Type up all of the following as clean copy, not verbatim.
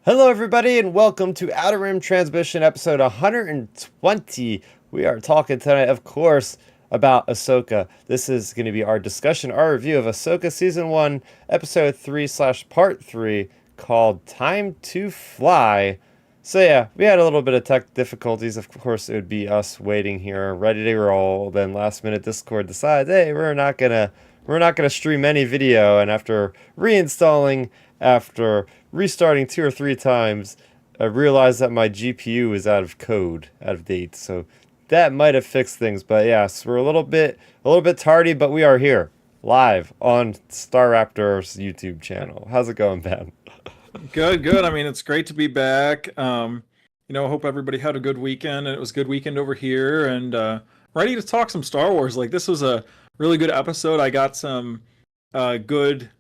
Hello, everybody, and welcome to Outer Rim Transmission episode 120. We are talking tonight, of course, about Ahsoka. This is going to be our discussion, our review of Ahsoka Season 1, Episode 3 slash Part 3, called Time to Fly. So yeah, we had a little bit of tech difficulties. Of course, it would be us waiting here, ready to roll. Then last minute Discord decides, hey, we're not gonna stream any video. And after reinstalling, after restarting 2 or 3 times, I realized that my GPU is out of code, out of date. So that might have fixed things. But yes, we're a little bit tardy, but we are here live on Starrapter's YouTube channel. How's it going, Ben? Good, good. I mean, it's great to be back. I hope everybody had a good weekend, and it was a good weekend over here, and ready to talk some Star Wars. Like, this was a really good episode. I got some good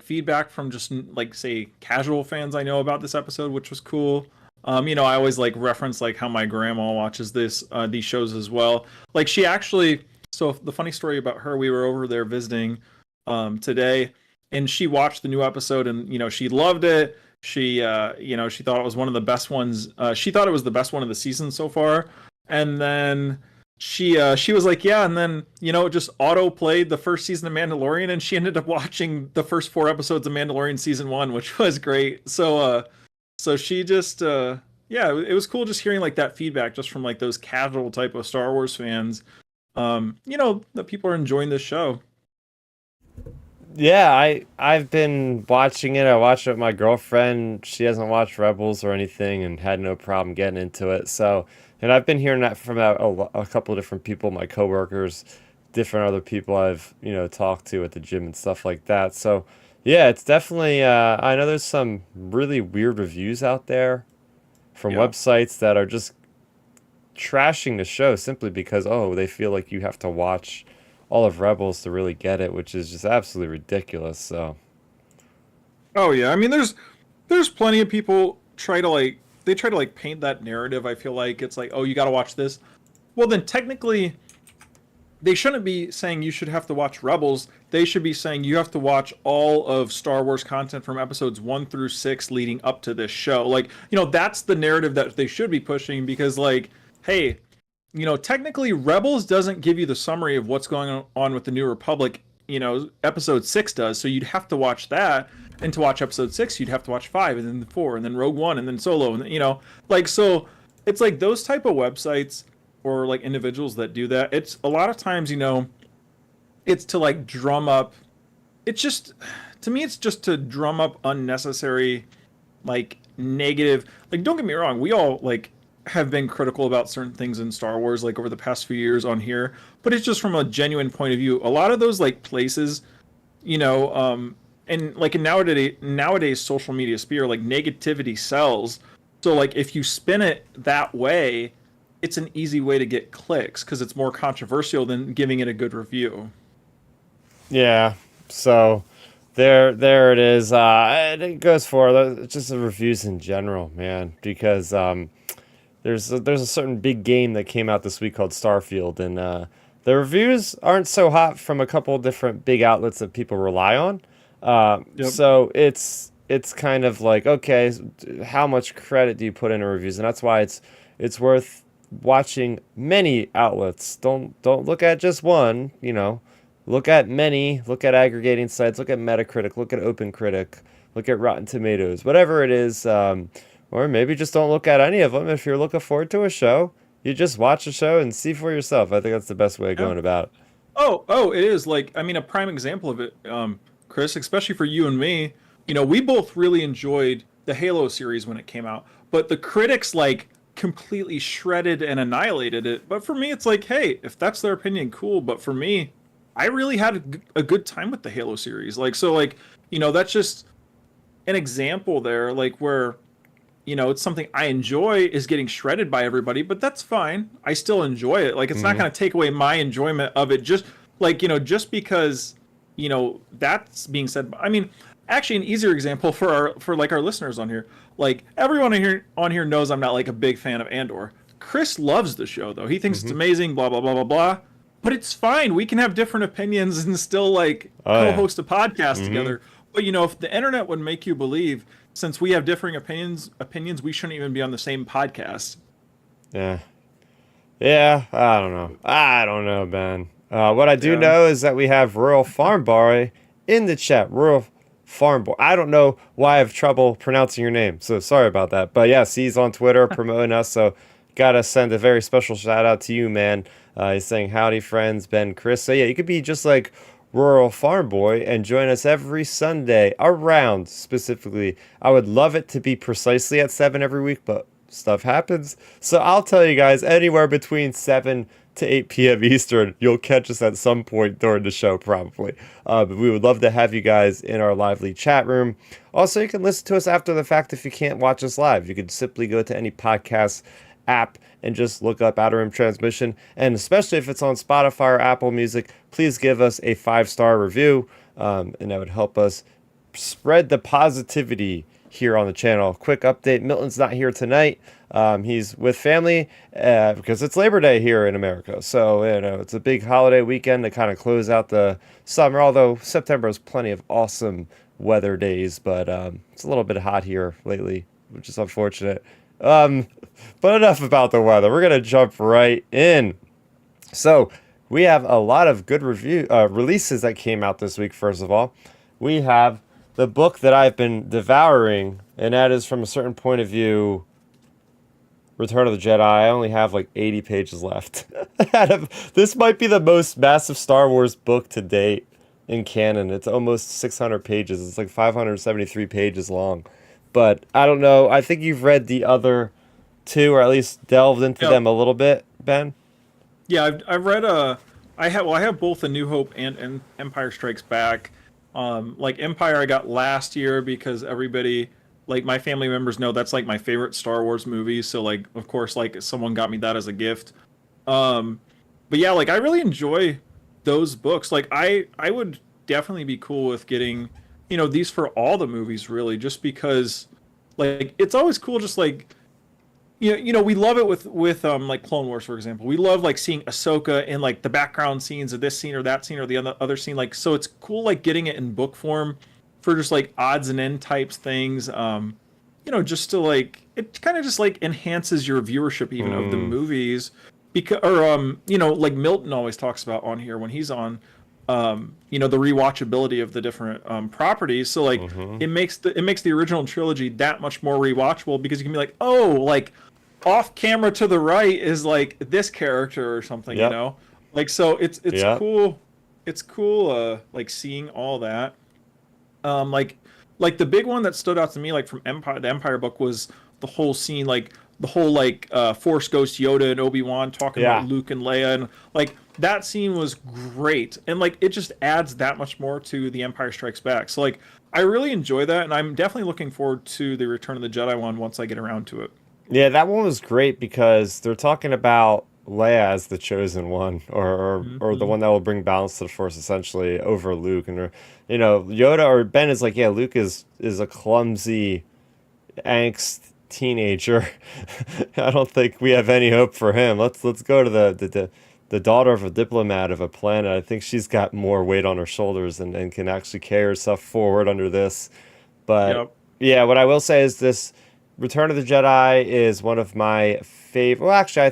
feedback from just say casual fans I know about this episode, which was cool. I always reference how my grandma watches these shows as well. Like, she actually. So the funny story about her, we were over there visiting today, and she watched the new episode, and she loved it. She thought it was one of the best ones. She thought it was the best one of the season so far. And then she was like, yeah, and then it just auto played the first season of Mandalorian, and she ended up watching the first 4 episodes of Mandalorian season 1, which was great. So she just yeah, it was cool just hearing that feedback just from those casual type of Star Wars fans. That people are enjoying this show. Yeah, I've been watching it. I watched it with my girlfriend. She hasn't watched Rebels or anything and had no problem getting into it. So, and I've been hearing that from a couple of different people, my coworkers, different other people I've, talked to at the gym and stuff like that. So, yeah, it's definitely I know there's some really weird reviews out there from Yeah. websites that are just trashing the show simply because they feel like you have to watch all of Rebels to really get it, which is just absolutely ridiculous. So Oh yeah. I mean, there's plenty of people they try to paint that narrative. I feel like it's like, oh, you got to watch this. Well, then technically they shouldn't be saying you should have to watch Rebels. They should be saying you have to watch all of Star Wars content from episodes 1 through 6 leading up to this show. That's the narrative that they should be pushing, because hey, technically Rebels doesn't give you the summary of what's going on with the New Republic. Episode 6 does. So you'd have to watch that, and to watch episode 6, you'd have to watch 5, and then 4, and then Rogue One, and then Solo, and so it's like those type of websites or individuals that do that. It's a lot of times, it's to drum up. It's just, to me, it's just to drum up unnecessary negative. Don't get me wrong, we all have been critical about certain things in Star Wars over the past few years on here, but it's just from a genuine point of view. A lot of those places, and in nowadays social media sphere, negativity sells. So if you spin it that way, it's an easy way to get clicks because it's more controversial than giving it a good review. yeah, so there it is. And it goes for just the reviews in general, man, because there's a certain big game that came out this week called Starfield, and the reviews aren't so hot from a couple different big outlets that people rely on. Yep. So it's kind of like, okay, how much credit do you put into reviews? And that's why it's worth watching many outlets. Don't look at just one, Look at many, look at aggregating sites, look at Metacritic, look at OpenCritic, look at Rotten Tomatoes, whatever it is. Or maybe just don't look at any of them. If you're looking forward to a show, you just watch a show and see for yourself. I think that's the best way of Yeah. going about it. Oh, it is. I mean, a prime example of it, Chris, especially for you and me. We both really enjoyed the Halo series when it came out, but the critics completely shredded and annihilated it. But for me, it's like, hey, if that's their opinion, cool. But for me, I really had a good time with the Halo series. That's just an example there, where it's something I enjoy is getting shredded by everybody, but that's fine. I still enjoy it. It's not Hmm. going to take away my enjoyment of it. Just just because, that's being said. I mean, actually, an easier example for our listeners on here. Everyone on here knows I'm not a big fan of Andor. Chris loves the show though. He thinks it's Hmm. amazing. Blah blah blah blah blah. But it's fine. We can have different opinions and still Oh yeah. co-host a podcast Hmm. together. But if the internet would make you believe, since we have differing opinions, we shouldn't even be on the same podcast. Yeah. Yeah, I don't know, Ben. What I do Yeah. know is that we have Rural Farm Boy in the chat. Rural Farm Boy. I don't know why I have trouble pronouncing your name, so sorry about that. But yes, he's on Twitter promoting us, so gotta send a very special shout out to you, man. He's saying howdy, friends, Ben, Chris. So yeah, you could be just like Rural Farm Boy and join us every Sunday around specifically. I would love it to be precisely at 7 every week, but stuff happens. So I'll tell you guys, anywhere between 7 to 8 p.m. Eastern, you'll catch us at some point during the show, probably. But we would love to have you guys in our lively chat room. Also, you can listen to us after the fact if you can't watch us live. You could simply go to any podcast app and just look up Outer Rim Transmission. And especially if it's on Spotify or Apple Music, please give us a 5-star review. And that would help us spread the positivity here on the channel. Quick update, Milton's not here tonight. He's with family because it's Labor Day here in America. So, it's a big holiday weekend to kind of close out the summer, although September has plenty of awesome weather days, but it's a little bit hot here lately, which is unfortunate. But enough about the weather. We're going to jump right in. So, we have a lot of good releases that came out this week, first of all. We have the book that I've been devouring, and that is From a Certain Point of View, Return of the Jedi. I only have like 80 pages left. This might be the most massive Star Wars book to date in canon. It's almost 600 pages. It's like 573 pages long. But I don't know. I think you've read the other two, or at least delved into them a little bit, Ben. Yeah, I've read I have both A New Hope and Empire Strikes Back. Like Empire I got last year because everybody, like my family members know that's like my favorite Star Wars movie, so like of course like someone got me that as a gift. But yeah, like I really enjoy those books. Like I would definitely be cool with getting, these for all the movies really, just because like it's always cool just like we love it with like Clone Wars, for example. We love like seeing Ahsoka in like the background scenes of this scene or that scene or the other scene. Like, so it's cool like getting it in book form for just like odds and end types things. Just to like it kind of just like enhances your viewership even of the movies because like Milton always talks about on here when he's on. The rewatchability of the different properties. So like it makes the original trilogy that much more rewatchable because you can be like, oh, like off camera to the right is like this character or something, like so it's cool. It's cool like seeing all that. Like the big one that stood out to me like from the Empire book was the whole scene, like the whole like Force Ghost Yoda and Obi-Wan talking about Luke and Leia, and like that scene was great, and like it just adds that much more to the Empire Strikes Back. So like I really enjoy that, and I'm definitely looking forward to the Return of the Jedi one once I get around to it. Yeah, that one was great because they're talking about Leia as the chosen one, or the one that will bring balance to the Force, essentially, over Luke. And Yoda or Ben is like, yeah, Luke is a clumsy angst teenager. I don't think we have any hope for him. Let's go to the daughter of a diplomat of a planet. I think she's got more weight on her shoulders and can actually carry herself forward under this. But yeah, what I will say is this Return of the Jedi is one of my favorite. Well, actually,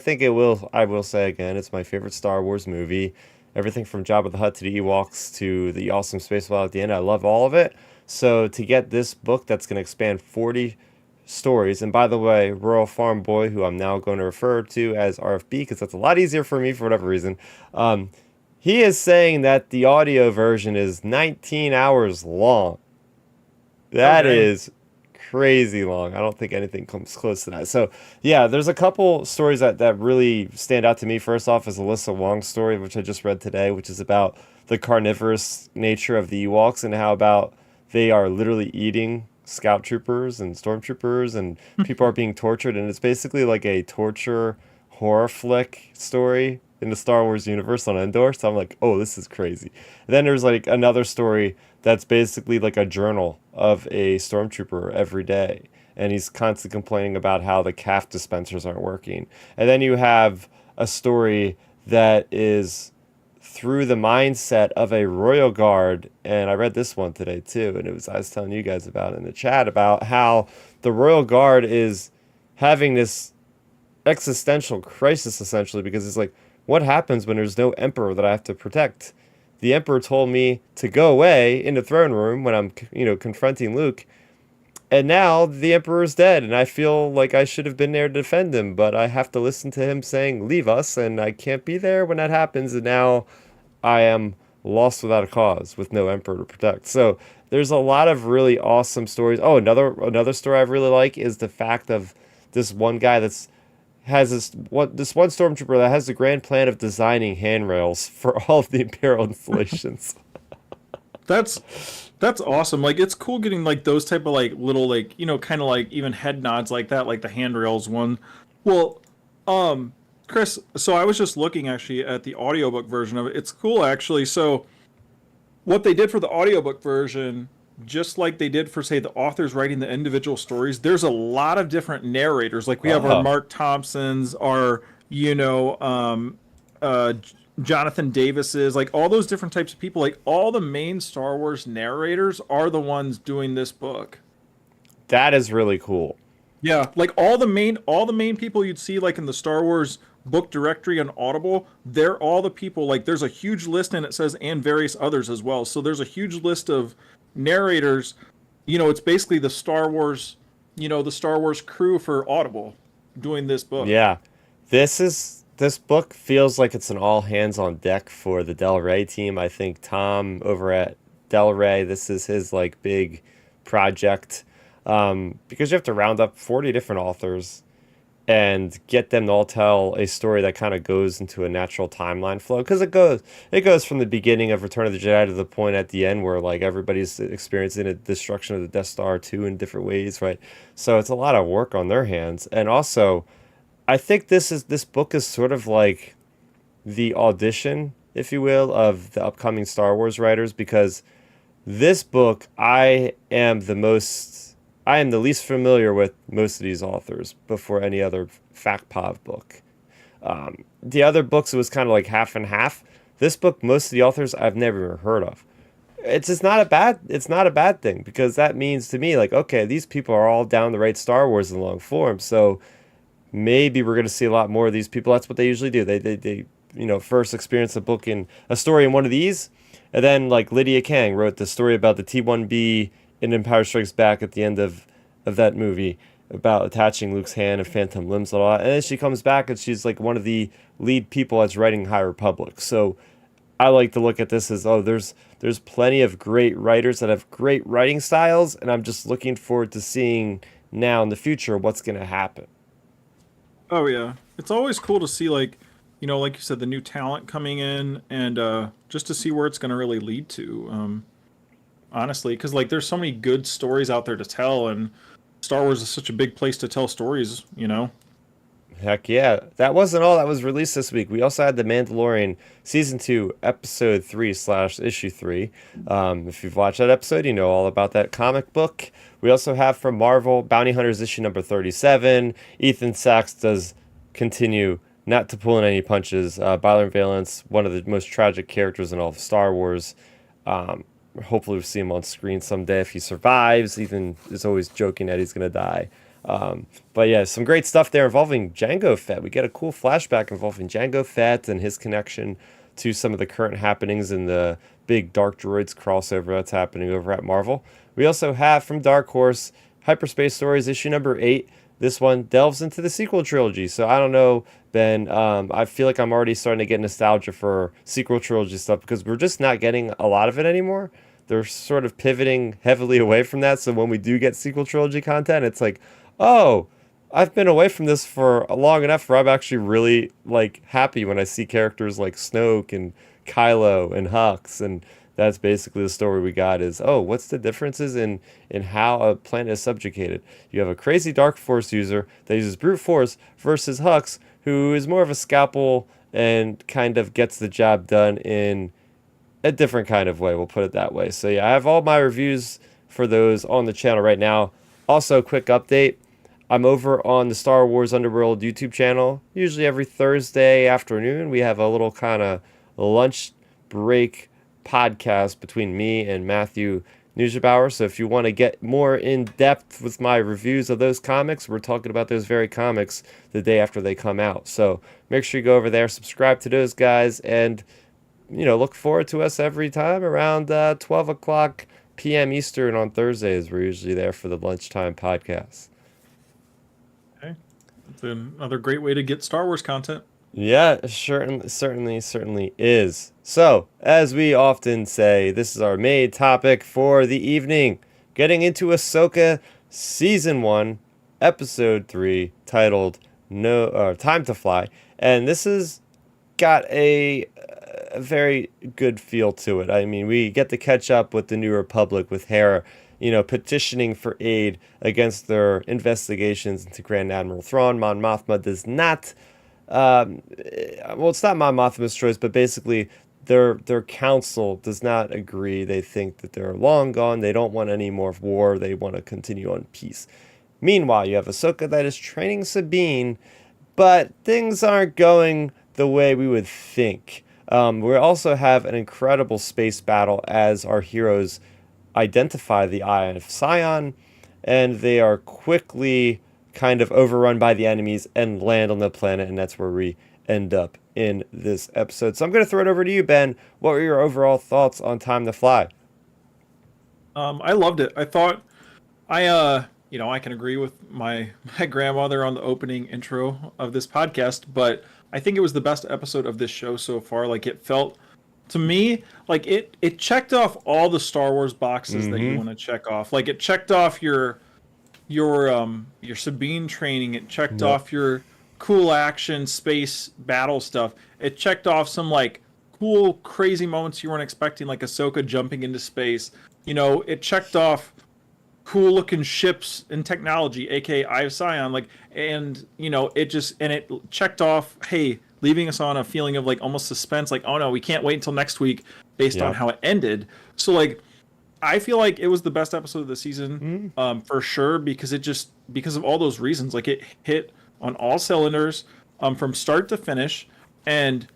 I will say again, it's my favorite Star Wars movie. Everything from Jabba the Hutt to the Ewoks to the awesome space battle at the end. I love all of it. So to get this book that's going to expand 40 stories, and by the way, Rural Farm Boy, who I'm now going to refer to as RFB because that's a lot easier for me for whatever reason, he is saying that the audio version is 19 hours long. That is crazy long. I don't think anything comes close to that. So yeah, there's a couple stories that really stand out to me. First off is Alyssa Wong's story, which I just read today, which is about the carnivorous nature of the Ewoks and how about they are literally eating scout troopers and stormtroopers, and people are being tortured, and it's basically like a torture horror flick story in the Star Wars universe on Endor. So I'm like, oh, this is crazy. And then there's like another story that's basically like a journal of a stormtrooper every day, and he's constantly complaining about how the calf dispensers aren't working. And then you have a story that is through the mindset of a royal guard. And I read this one today too, and I was telling you guys about it in the chat about how the royal guard is having this existential crisis essentially, because it's like, what happens when there's no emperor that I have to protect? The emperor told me to go away in the throne room when I'm, confronting Luke, and now the emperor's dead, and I feel like I should have been there to defend him, but I have to listen to him saying, leave us, and I can't be there when that happens, and now I am lost without a cause with no emperor to protect. So there's a lot of really awesome stories. Oh, another story I really like is the fact of this one guy has this one stormtrooper that has the grand plan of designing handrails for all of the Imperial installations. That's awesome. Like it's cool getting like those type of like little like kind of like even head nods like that, like the handrails one. Well, Chris, so I was just looking actually at the audiobook version of it. It's cool actually. So what they did for the audiobook version, just like they did for say the authors writing the individual stories, there's a lot of different narrators. Like we have our Mark Thompsons, our Jonathan Davis's, like all those different types of people, like all the main Star Wars narrators are the ones doing this book. That is really cool. Yeah, like all the main people you'd see like in the Star Wars book directory on Audible, they're all the people, like there's a huge list and it says and various others as well. So there's a huge list of narrators. It's basically the Star Wars crew for Audible doing this book. Yeah. This book feels like it's an all hands on deck for the Del Rey team. I think Tom over at Del Rey, this is his like big project, because you have to round up 40 different authors and get them to all tell a story that kind of goes into a natural timeline flow, because it goes from the beginning of Return of the Jedi to the point at the end where like everybody's experiencing a destruction of the Death Star 2 in different ways, right? So it's a lot of work on their hands. And also I think this book is sort of like the audition, if you will, of the upcoming Star Wars writers, because this book I am the least familiar with most of these authors before any other FactPov book. The other books, it was kind of like half and half. This book, most of the authors I've never even heard of. It's not a bad thing, because that means to me like, okay, these people are all down to write Star Wars in long form, so maybe we're going to see a lot more of these people. That's what they usually do. They first experience a story in one of these, and then like Lydia Kang wrote the story about the T-1B in Empire Strikes Back at the end of that movie about attaching Luke's hand and phantom limbs and all that. And then she comes back and she's like one of the lead people that's writing High Republic. So I like to look at this as, there's plenty of great writers that have great writing styles, and I'm just looking forward to seeing now in the future what's going to happen. Oh yeah, it's always cool to see like you said, the new talent coming in, and just to see where it's going to really lead to. Honestly, because like there's so many good stories out there to tell, and Star Wars is such a big place to tell stories. Heck yeah. That wasn't all that was released this week. We also had The Mandalorian Season 2, Episode 3/Issue 3. If you've watched that episode, you know all about that comic book. We also have from Marvel, Bounty Hunters issue number 37. Ethan Sachs does continue not to pull in any punches. Byron Valance, one of the most tragic characters in all of Star Wars. Hopefully we'll see him on screen someday if he survives. Ethan is always joking that he's going to die. But yeah, some great stuff there involving Jango Fett. We get a cool flashback involving Jango Fett and his connection to some of the current happenings in the big Dark Droids crossover that's happening over at Marvel. We also have from Dark Horse, Hyperspace Stories issue number 8. This one delves into the sequel trilogy. So I don't know, Ben, I feel like I'm already starting to get nostalgia for sequel trilogy stuff, because we're just not getting a lot of it anymore. They're sort of pivoting heavily away from that. So when we do get sequel trilogy content, it's like, oh, I've been away from this for long enough where I'm actually really like happy when I see characters like Snoke and Kylo and Hux, and that's basically the story we got is, oh, what's the differences in how a planet is subjugated? You have a crazy dark force user that uses brute force versus Hux, who is more of a scalpel and kind of gets the job done in a different kind of way, we'll put it that way. So yeah, I have all my reviews for those on the channel right now. Also, quick update. I'm over on the Star Wars Underworld YouTube channel. Usually every Thursday afternoon, we have a little kind of lunch break podcast between me and Matthew Neugebauer. So if you want to get more in depth with my reviews of those comics, we're talking about those very comics the day after they come out. So make sure you go over there, subscribe to those guys, and look forward to us every time around 12 o'clock p.m. Eastern on Thursdays. We're usually there for the lunchtime podcast. Okay. It's another great way to get Star Wars content. Yeah, certainly is. So, as we often say, this is our main topic for the evening. Getting into Ahsoka Season 1, Episode 3, titled Time to Fly. And this has got a very good feel to it. I mean, we get to catch up with the New Republic, with Hera, petitioning for aid against their investigations into Grand Admiral Thrawn. Mon Mothma does not... it's not Mon Mothma's choice, but basically their council does not agree. They think that they're long gone. They don't want any more war. They want to continue on peace. Meanwhile, you have Ahsoka that is training Sabine, but things aren't going the way we would think. We also have an incredible space battle as our heroes identify the Eye of Sion, and they are quickly kind of overrun by the enemies and land on the planet, and that's where we end up in this episode. So I'm going to throw it over to you, Ben. What were your overall thoughts on Time to Fly? I loved it. I thought I can agree with my grandmother on the opening intro of this podcast, but I think it was the best episode of this show so far. Like, it felt to me like it checked off all the Star Wars boxes that you want to check off. Like, it checked off your Sabine training. It checked off your cool action space battle stuff. It checked off some like cool crazy moments you weren't expecting, like Ahsoka jumping into space. It checked off cool looking ships and technology, aka Eye of Sion. It checked off, hey, leaving us on a feeling of like almost suspense, like, oh no, we can't wait until next week based on how it ended. So like, I feel like it was the best episode of the season, for sure, because of all those reasons. Like, it hit on all cylinders, from start to finish, and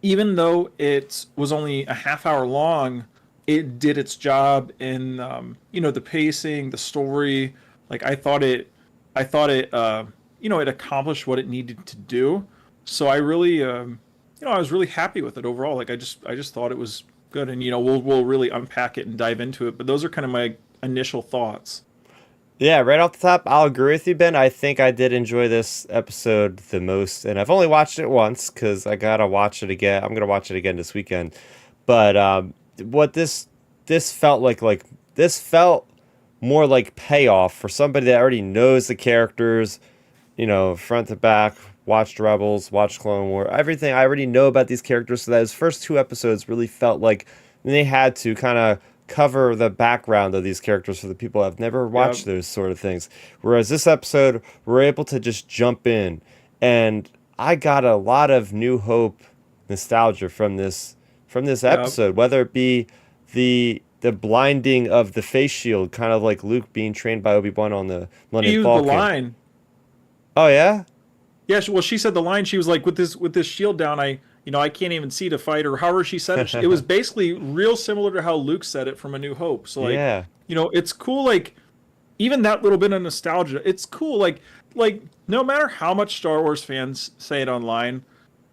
even though it was only a half hour long, it did its job in the pacing, the story. Like, I thought it it accomplished what it needed to do. So I really I was really happy with it overall. Like, I just thought it was good, and we'll really unpack it and dive into it, but those are kind of my initial thoughts. Yeah, right off the top, I'll agree with you, Ben. I think I did enjoy this episode the most, and I've only watched it once because I gotta watch it again. I'm gonna watch it again this weekend. But what this felt like this felt more like payoff for somebody that already knows the characters, front to back. Watched Rebels, watched Clone War, everything. I already know about these characters, so those first two episodes really felt like they had to kind of cover the background of these characters for the people who have never watched those sort of things. Whereas this episode, we're able to just jump in, and I got a lot of New Hope nostalgia from this episode, whether it be the blinding of the face shield, kind of like Luke being trained by Obi-Wan on the Millennium Falcon. The line. Oh yeah? Yeah, she said the line. She was like, with this shield down, I can't even see to fight, or however she said it. It was basically real similar to how Luke said it from A New Hope. So like, it's cool. Like, even that little bit of nostalgia, it's cool. Like no matter how much Star Wars fans say it online,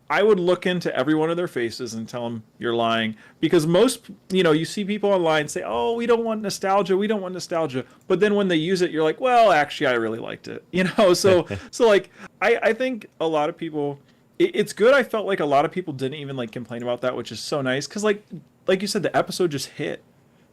I would look into every one of their faces and tell them you're lying, because most, you see people online say, oh, we don't want nostalgia. But then when they use it, you're like, well, actually, I really liked it. So like, I think a lot of people, it's good. I felt like a lot of people didn't even like complain about that, which is so nice. Cause like you said, the episode just hit.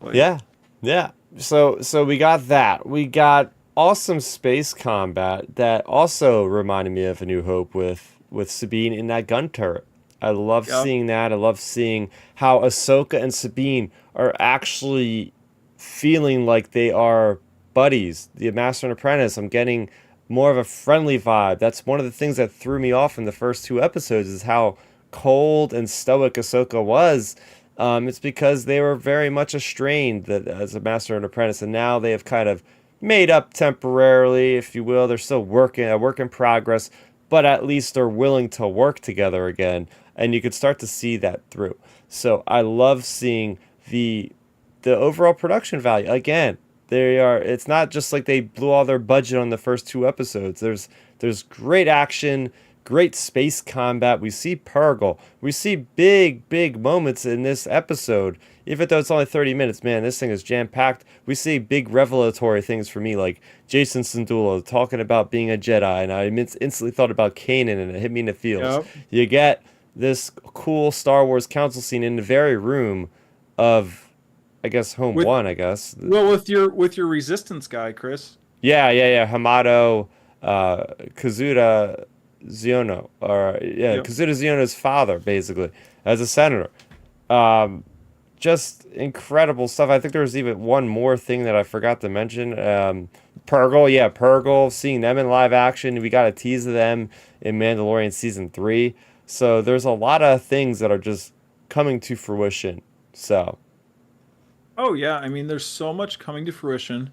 Like, yeah. So we got that. We got awesome space combat that also reminded me of A New Hope with Sabine in that gun turret. I love seeing that. I love seeing how Ahsoka and Sabine are actually feeling like they are buddies, the master and apprentice. I'm getting more of a friendly vibe. That's one of the things that threw me off in the first two episodes, is how cold and stoic Ahsoka was. It's because they were very much estranged as a master and apprentice, and now they have kind of made up temporarily, if you will. They're still a work in progress, but at least they're willing to work together again. and you could start to see that through. So I love seeing the overall production value. Again, they are. It's not just like they blew all their budget on the first two episodes. There's great action, great space combat. We see Purgle. We see big moments in this episode. Even though it's only 30 minutes, man, this thing is jam packed. We see big revelatory things for me, like Jason Sindula talking about being a Jedi, and I instantly thought about Kanan, and it hit me in the feels. Yep. You get this cool Star Wars council scene in the very room of, I guess, Home With One. I guess. well, with your resistance guy, Chris. Yeah. Hamato, Kazuda Ziono, or yeah, Yep. Kazuda Ziono's father, basically, as a senator. Um, just incredible stuff. I think there was even one more thing that I forgot to mention. Purgle, seeing them in live action. We got a tease of them in Mandalorian season 3. So there's a lot of things that are just coming to fruition. So, Oh yeah, I mean, there's so much coming to fruition.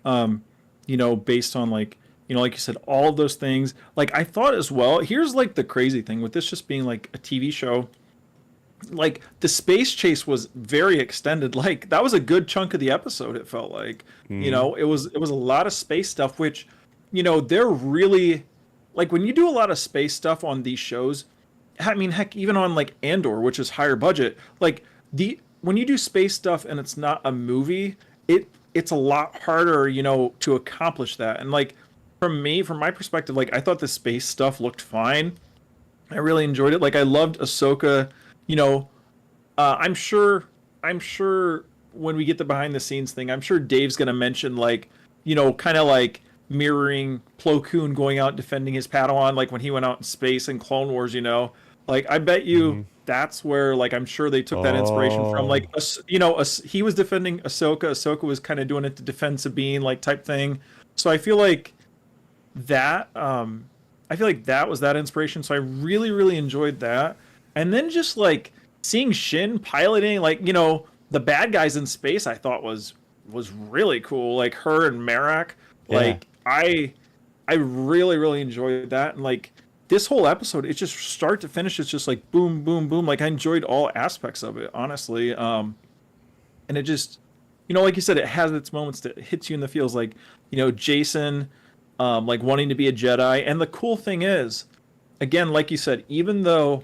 Um, based on like, like you said, all of those things. Like I thought as well. Here's like the crazy thing with this just being like a TV show. Like the space chase was very extended. Like that was a good chunk of the episode. It felt like, mm, it was a lot of space stuff. Which, they're really like when you do a lot of space stuff on these shows. I mean, heck, even on like Andor, which is higher budget, like the when you do space stuff and it's not a movie, it's a lot harder, to accomplish that. And like from my perspective, like I thought the space stuff looked fine. I really enjoyed it. Like I loved Ahsoka. You know, I'm sure when we get the behind the scenes thing, I'm sure Dave's gonna mention like, kind of like mirroring Plo Koon going out defending his Padawan, like when he went out in space in Clone Wars. Like I bet you mhm. that's where like I'm sure they took that inspiration from. Oh, Like, he was defending Ahsoka. Ahsoka was kind of doing it to defend Sabine, like type thing. So that I feel like that was that inspiration. So I really, really enjoyed that. And then just like seeing Shin piloting, like, the bad guys in space, I thought was really cool. Like her and Marak. yeah. Like I really, really enjoyed that. And like this whole episode, it's just start to finish, it's just like boom, boom, boom. Like I enjoyed all aspects of it, honestly. And it just, like you said, it has its moments that hits you in the feels, like, Jason, like wanting to be a Jedi. And the cool thing is, again, like you said, even though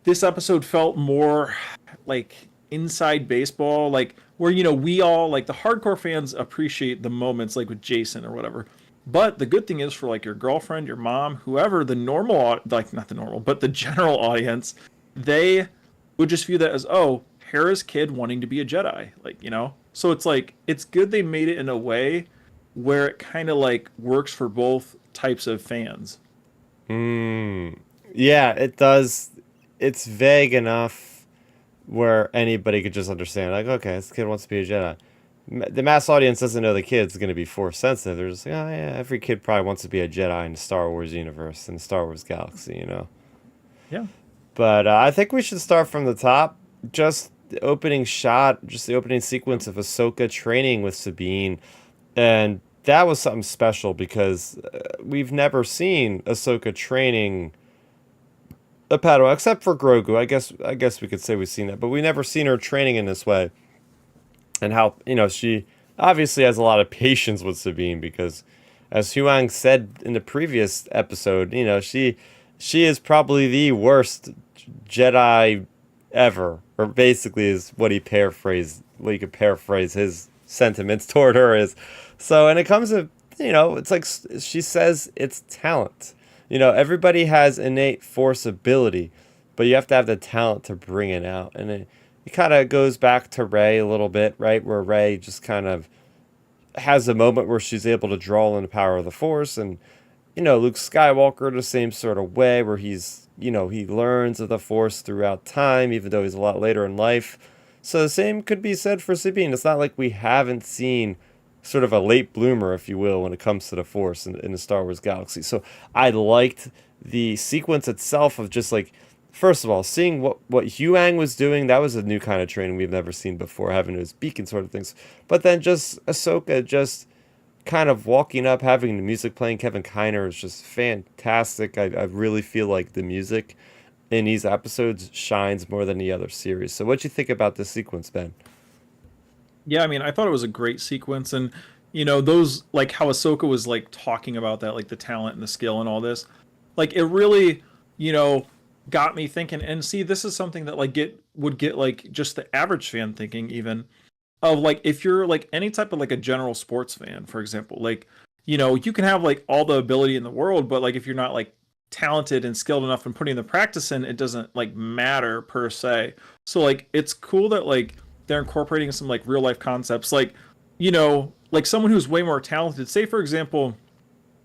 this episode felt more like inside baseball, like where, we all, like the hardcore fans appreciate the moments like with Jason or whatever. But the good thing is for like your girlfriend, your mom, whoever, the like not the normal, but the general audience, they would just view that as, oh, Hera's kid wanting to be a Jedi, like, So it's like it's good they made it in a way where it kind of like works for both types of fans. Mm. Yeah, it does. It's vague enough where anybody could just understand. Like, okay, this kid wants to be a Jedi. The mass audience doesn't know the kid's going to be force sensitive. They're just like, oh yeah, every kid probably wants to be a Jedi in the Star Wars universe and Star Wars galaxy. Yeah. But I think we should start from the top. Just the opening shot, just the opening sequence of Ahsoka training with Sabine, and that was something special because we've never seen Ahsoka training a Padawan except for Grogu. I guess we could say we've seen that, but we never seen her training in this way. And how she obviously has a lot of patience with Sabine because, as Huang said in the previous episode, she is probably the worst Jedi ever, or basically is what he paraphrased. What you could paraphrase his sentiments toward her is. So, and it comes to it's like she says it's talent. Everybody has innate force ability, but you have to have the talent to bring it out, and it kind of goes back to Rey a little bit, right? Where Rey just kind of has a moment where she's able to draw in the power of the Force. And, Luke Skywalker the same sort of way where he learns of the Force throughout time, even though he's a lot later in life. So the same could be said for Sabine. It's not like we haven't seen sort of a late bloomer, if you will, when it comes to the Force in the Star Wars galaxy. So I liked the sequence itself of just like, first of all, seeing what Huang was doing. That was a new kind of training we've never seen before, having his beacon sort of things. But then just Ahsoka just kind of walking up, having the music playing. Kevin Kiner is just fantastic. I really feel like the music in these episodes shines more than the other series. So what you think about this sequence, Ben? Yeah, I mean, I thought it was a great sequence, and those like how Ahsoka was like talking about that, like the talent and the skill and all this, like it really, you know, got me thinking. And see, this is something that like would get like just the average fan thinking, even of like if you're like any type of like a general sports fan, for example, like you can have like all the ability in the world, but like if you're not like talented and skilled enough and putting the practice in, it doesn't like matter per se. So like it's cool that like they're incorporating some like real life concepts, like like someone who's way more talented. Say for example,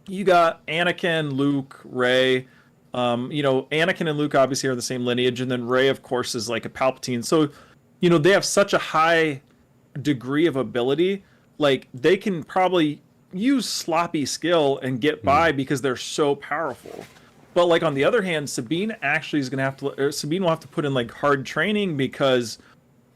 you got Anakin, Luke, Rey. Anakin and Luke obviously are the same lineage, and then Rey, of course, is like a Palpatine. So, they have such a high degree of ability. Like they can probably use sloppy skill and get by because they're so powerful. But like on the other hand, Sabine actually is gonna have to. Sabine will have to put in like hard training because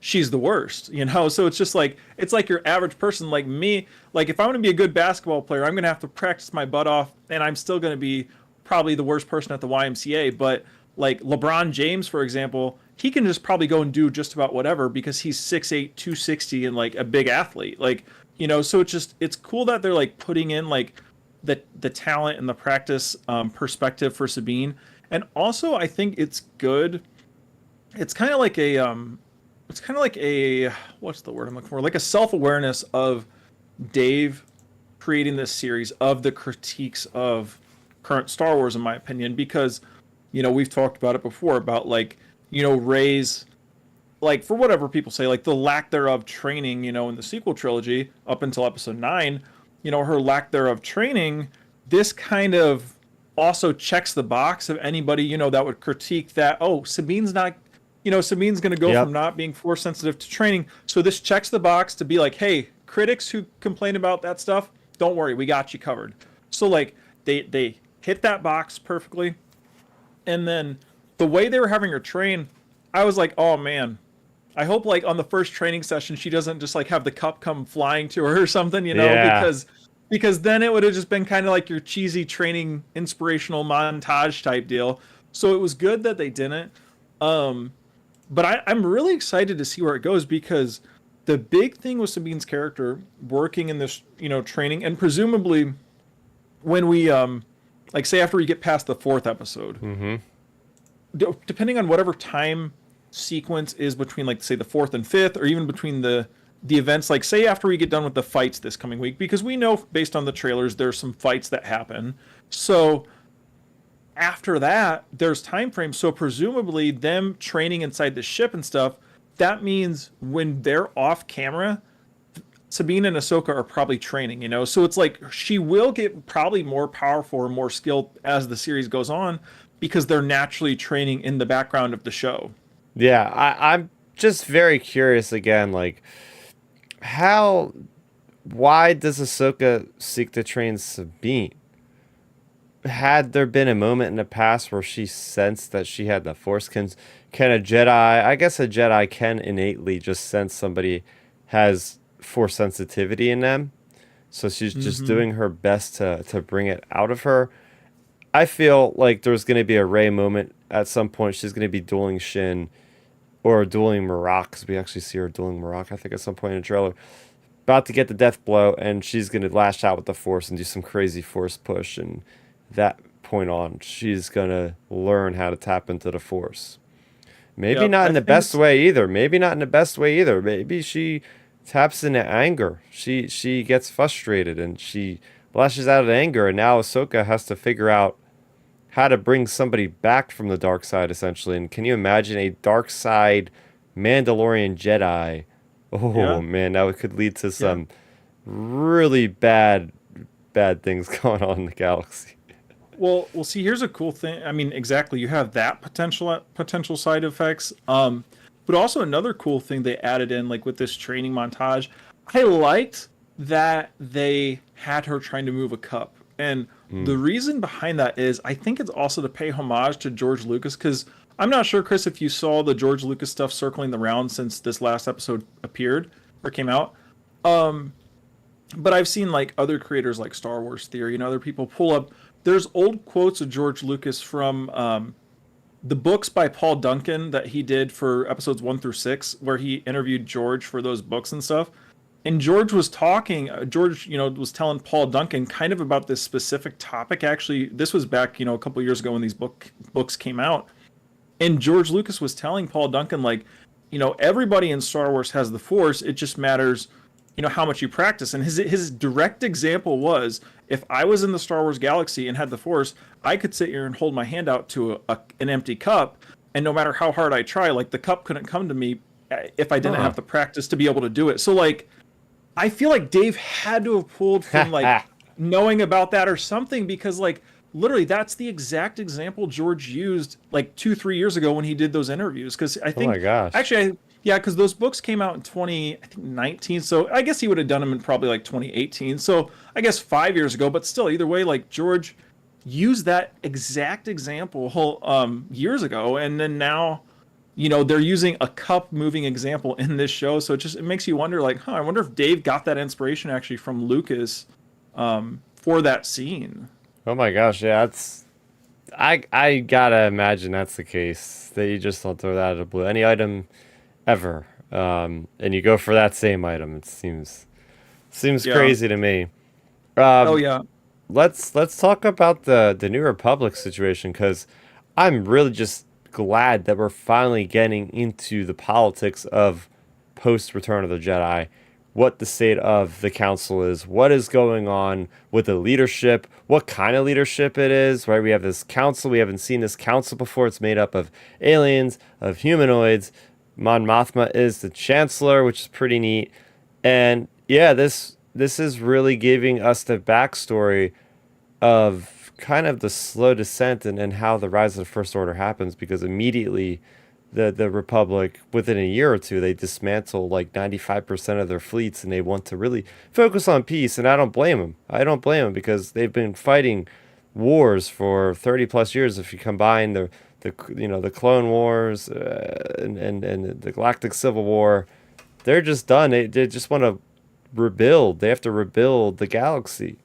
she's the worst. So it's like your average person like me. Like if I'm going to be a good basketball player, I'm going to have to practice my butt off, and I'm still going to be probably the worst person at the YMCA. But like LeBron James, for example, he can just probably go and do just about whatever because he's 6'8", 260 and like a big athlete. Like, so it's cool that they're like putting in like the talent and the practice perspective for Sabine. And also I think it's good. It's kind of like a what's the word I'm looking for? Like a self-awareness of Dave creating this series of the critiques of current Star Wars, in my opinion, because we've talked about it before about like Rey's, like, for whatever people say, like the lack thereof training, in the sequel trilogy up until episode 9, her lack thereof training. This kind of also checks the box of anybody that would critique that, oh, Sabine's going to go from not being force sensitive to training. So this checks the box to be like, hey, critics who complain about that stuff, don't worry, we got you covered. So like they hit that box perfectly. And then the way they were having her train, I was like, oh man, I hope like on the first training session she doesn't just like have the cup come flying to her or something, Yeah. because then it would have just been kind of like your cheesy training inspirational montage type deal. So it was good that they didn't. But I'm really excited to see where it goes, because the big thing with Sabine's character working in this, training, and presumably when we, like say after we get past the 4th episode, depending on whatever time sequence is between like say the 4th and 5th, or even between the events, like say after we get done with the fights this coming week, because we know based on the trailers there's some fights that happen. So after that there's time frames, so presumably them training inside the ship and stuff, that means when they're off camera, Sabine and Ahsoka are probably training, so it's like she will get probably more powerful or more skilled as the series goes on, because they're naturally training in the background of the show. Yeah, I'm just very curious again, like why does Ahsoka seek to train Sabine? Had there been a moment in the past where she sensed that she had the Force? Can a Jedi? I guess a Jedi can innately just sense somebody has Force sensitivity in them, so she's just doing her best to bring it out of her. I feel like there's going to be a Rey moment at some point. She's going to be dueling Shin or dueling Marok, because we actually see her dueling Marok, I think, at some point in the trailer. About to get the death blow, and she's going to lash out with the Force and do some crazy Force push, and that point on, she's going to learn how to tap into the Force. Maybe Yep, not I in the think best way either. Maybe she taps into anger. She gets frustrated and she lashes out in anger, and now Ahsoka has to figure out how to bring somebody back from the dark side, essentially. And can you imagine a dark side Mandalorian Jedi? Oh yeah, man, could lead to yeah. some really bad things going on in the galaxy. Well, see, here's a cool thing. I mean, exactly. You have that potential side effects. But also another cool thing they added in, like with this training montage, I liked that they had her trying to move a cup, and the Mm. reason behind that is I think it's also to pay homage to George Lucas, because I'm not sure, Chris, if you saw the George Lucas stuff circling the round since this last episode appeared or came out. Um, but I've seen like other creators like Star Wars Theory and other people pull up. There's old quotes of George Lucas from the books by Paul Duncan that he did for episodes 1 through 6, where he interviewed George for those books and stuff. And George was talking, George, was telling Paul Duncan kind of about this specific topic. Actually, this was back, a couple years ago when these books came out. And George Lucas was telling Paul Duncan, like, everybody in Star Wars has the Force. It just matters, how much you practice. And his direct example was, if I was in the Star Wars galaxy and had the Force, I could sit here and hold my hand out to an empty cup, and no matter how hard I try, like the cup couldn't come to me if I didn't have the practice to be able to do it. So like, I feel like Dave had to have pulled from like knowing about that or something, because like literally that's the exact example George used like 2-3 years ago when he did those interviews. Because I think, Oh my gosh. actually, yeah, because those books came out in 2019, so I guess he would have done them in probably like 2018. So I guess 5 years ago, but still, either way, like George used that exact example years ago, and then now, they're using a cup moving example in this show. So it makes you wonder, like, I wonder if Dave got that inspiration actually from Lucas for that scene. Oh my gosh, yeah, I gotta imagine that's the case. That you just don't throw that out of the blue. Any item ever. And you go for that same item. It seems Yeah. crazy to me. Oh Um, yeah. let's talk about the New Republic situation, because I'm really just glad that we're finally getting into the politics of post Return of the Jedi, what the state of the council is, what is going on with the leadership, what kind of leadership it is, right? We have this council, we haven't seen this council before. It's made up of aliens, of humanoids. Mon Mothma is the chancellor, which is pretty neat. And yeah, this is really giving us the backstory of kind of the slow descent, and how the rise of the First Order happens, because immediately the Republic, within a year or two, they dismantle like 95% of their fleets, and they want to really focus on peace. And I don't blame them. I don't blame them, because they've been fighting wars for 30 plus years. If you combine the Clone Wars, and the Galactic Civil War, they're just done. They just want to rebuild. They have to rebuild the galaxy.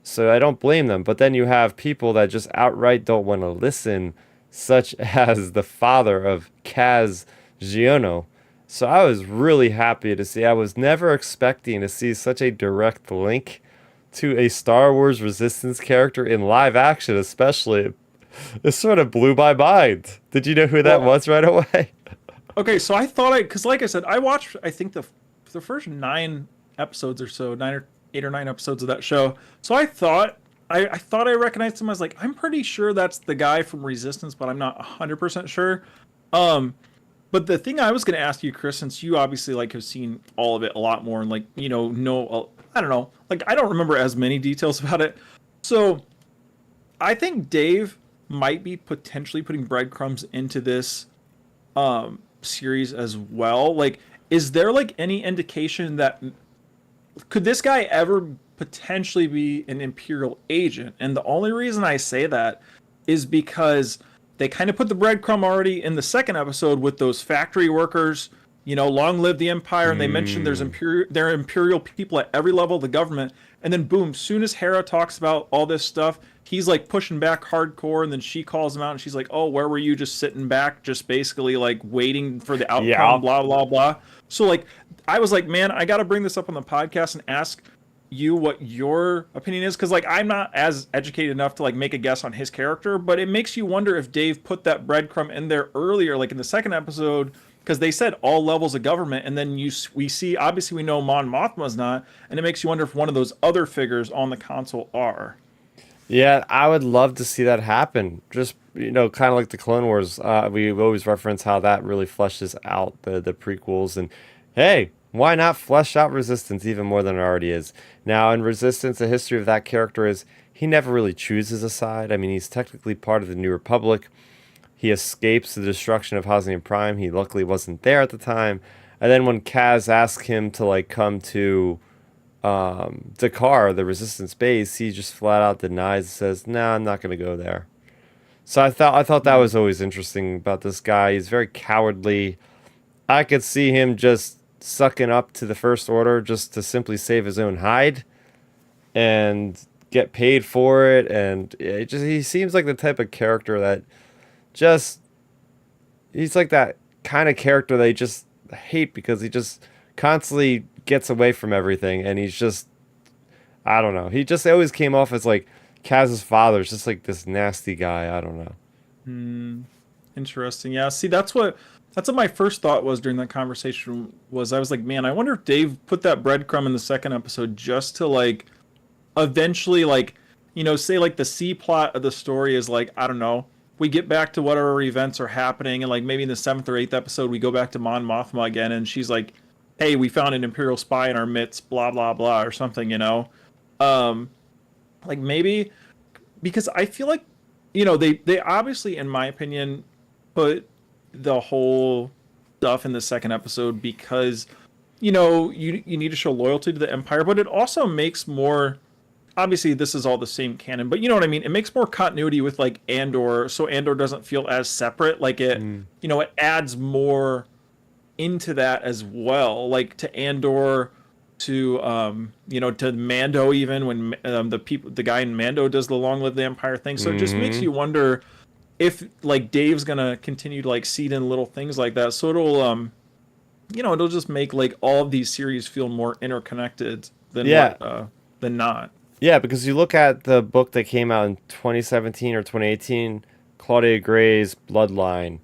So I don't blame them. But then you have people that just outright don't want to listen, such as the father of Kaz Giono. So I was really happy to see. I was never expecting to see such a direct link to a Star Wars Resistance character in live action, especially. It sort of blew my mind. Did you know who that Well, was right away? okay, so because like I said, I watched, I think the first 9 episodes or so, 8 or 9 episodes of that show. So I thought I recognized him. I was like, I'm pretty sure that's the guy from Resistance, but I'm not 100% sure. Um, but the thing I was going to ask you, Chris, since you obviously like have seen all of it a lot more, and like know, I don't know, like I don't remember as many details about it. So I think Dave might be potentially putting breadcrumbs into this series as well. Like, is there like any indication that could this guy ever potentially be an Imperial agent? And the only reason I say that is because they kind of put the breadcrumb already in the second episode with those factory workers. Long live the Empire, and they mentioned there are Imperial people at every level of the government. And then boom, soon as Hera talks about all this stuff, he's like pushing back hardcore, and then she calls him out, and she's like, "Oh, where were you? Just sitting back, just basically like waiting for the outcome." Yeah. Blah blah blah. So like, I was like, man, I got to bring this up on the podcast and ask you what your opinion is, because like I'm not as educated enough to like make a guess on his character, but it makes you wonder if Dave put that breadcrumb in there earlier, like in the second episode, because they said all levels of government, and then we see, obviously we know Mon Mothma's not, and it makes you wonder if one of those other figures on the console are. Yeah, I would love to see that happen. Just, kind of like the Clone Wars. We always reference how that really fleshes out the prequels. And hey, why not flesh out Resistance even more than it already is? Now, in Resistance, the history of that character is he never really chooses a side. I mean, he's technically part of the New Republic. He escapes the destruction of Hosnian Prime. He luckily wasn't there at the time. And then when Kaz asks him to like come to Dakar, the Resistance base, he just flat out denies and says, "No, I'm not going to go there." So I thought that was always interesting about this guy. He's very cowardly. I could see him just sucking up to the First Order just to simply save his own hide and get paid for it. And he seems like the type of character that just he's like that kind of character they just hate because he just constantly gets away from everything, and he's just, I don't know. He just always came off as like Kaz's father, is just like this nasty guy. I don't know. Hmm. Interesting. Yeah. See, that's what my first thought was during that conversation. Was I was like, man, I wonder if Dave put that breadcrumb in the second episode just to like eventually like say like the C plot of the story is like, I don't know, we get back to whatever events are happening, and like maybe in the seventh or eighth episode we go back to Mon Mothma again, and she's like, hey, we found an Imperial spy in our midst, blah blah blah, or something. Um, like maybe because I feel like they obviously, in my opinion, put the whole stuff in the second episode because you need to show loyalty to the Empire, but it also makes more, obviously this is all the same canon, but you know what I mean, it makes more continuity with like Andor, so Andor doesn't feel as separate, like Mm. it adds more into that as well, like to Andor, to to Mando, even when the guy in Mando does the long live the Empire thing. So it just makes Hmm. you wonder if like Dave's gonna continue to like seed in little things like that, so it'll just make like all of these series feel more interconnected than Yeah, than not. yeah, because you look at the book that came out in 2017 or 2018, Claudia Gray's Bloodline,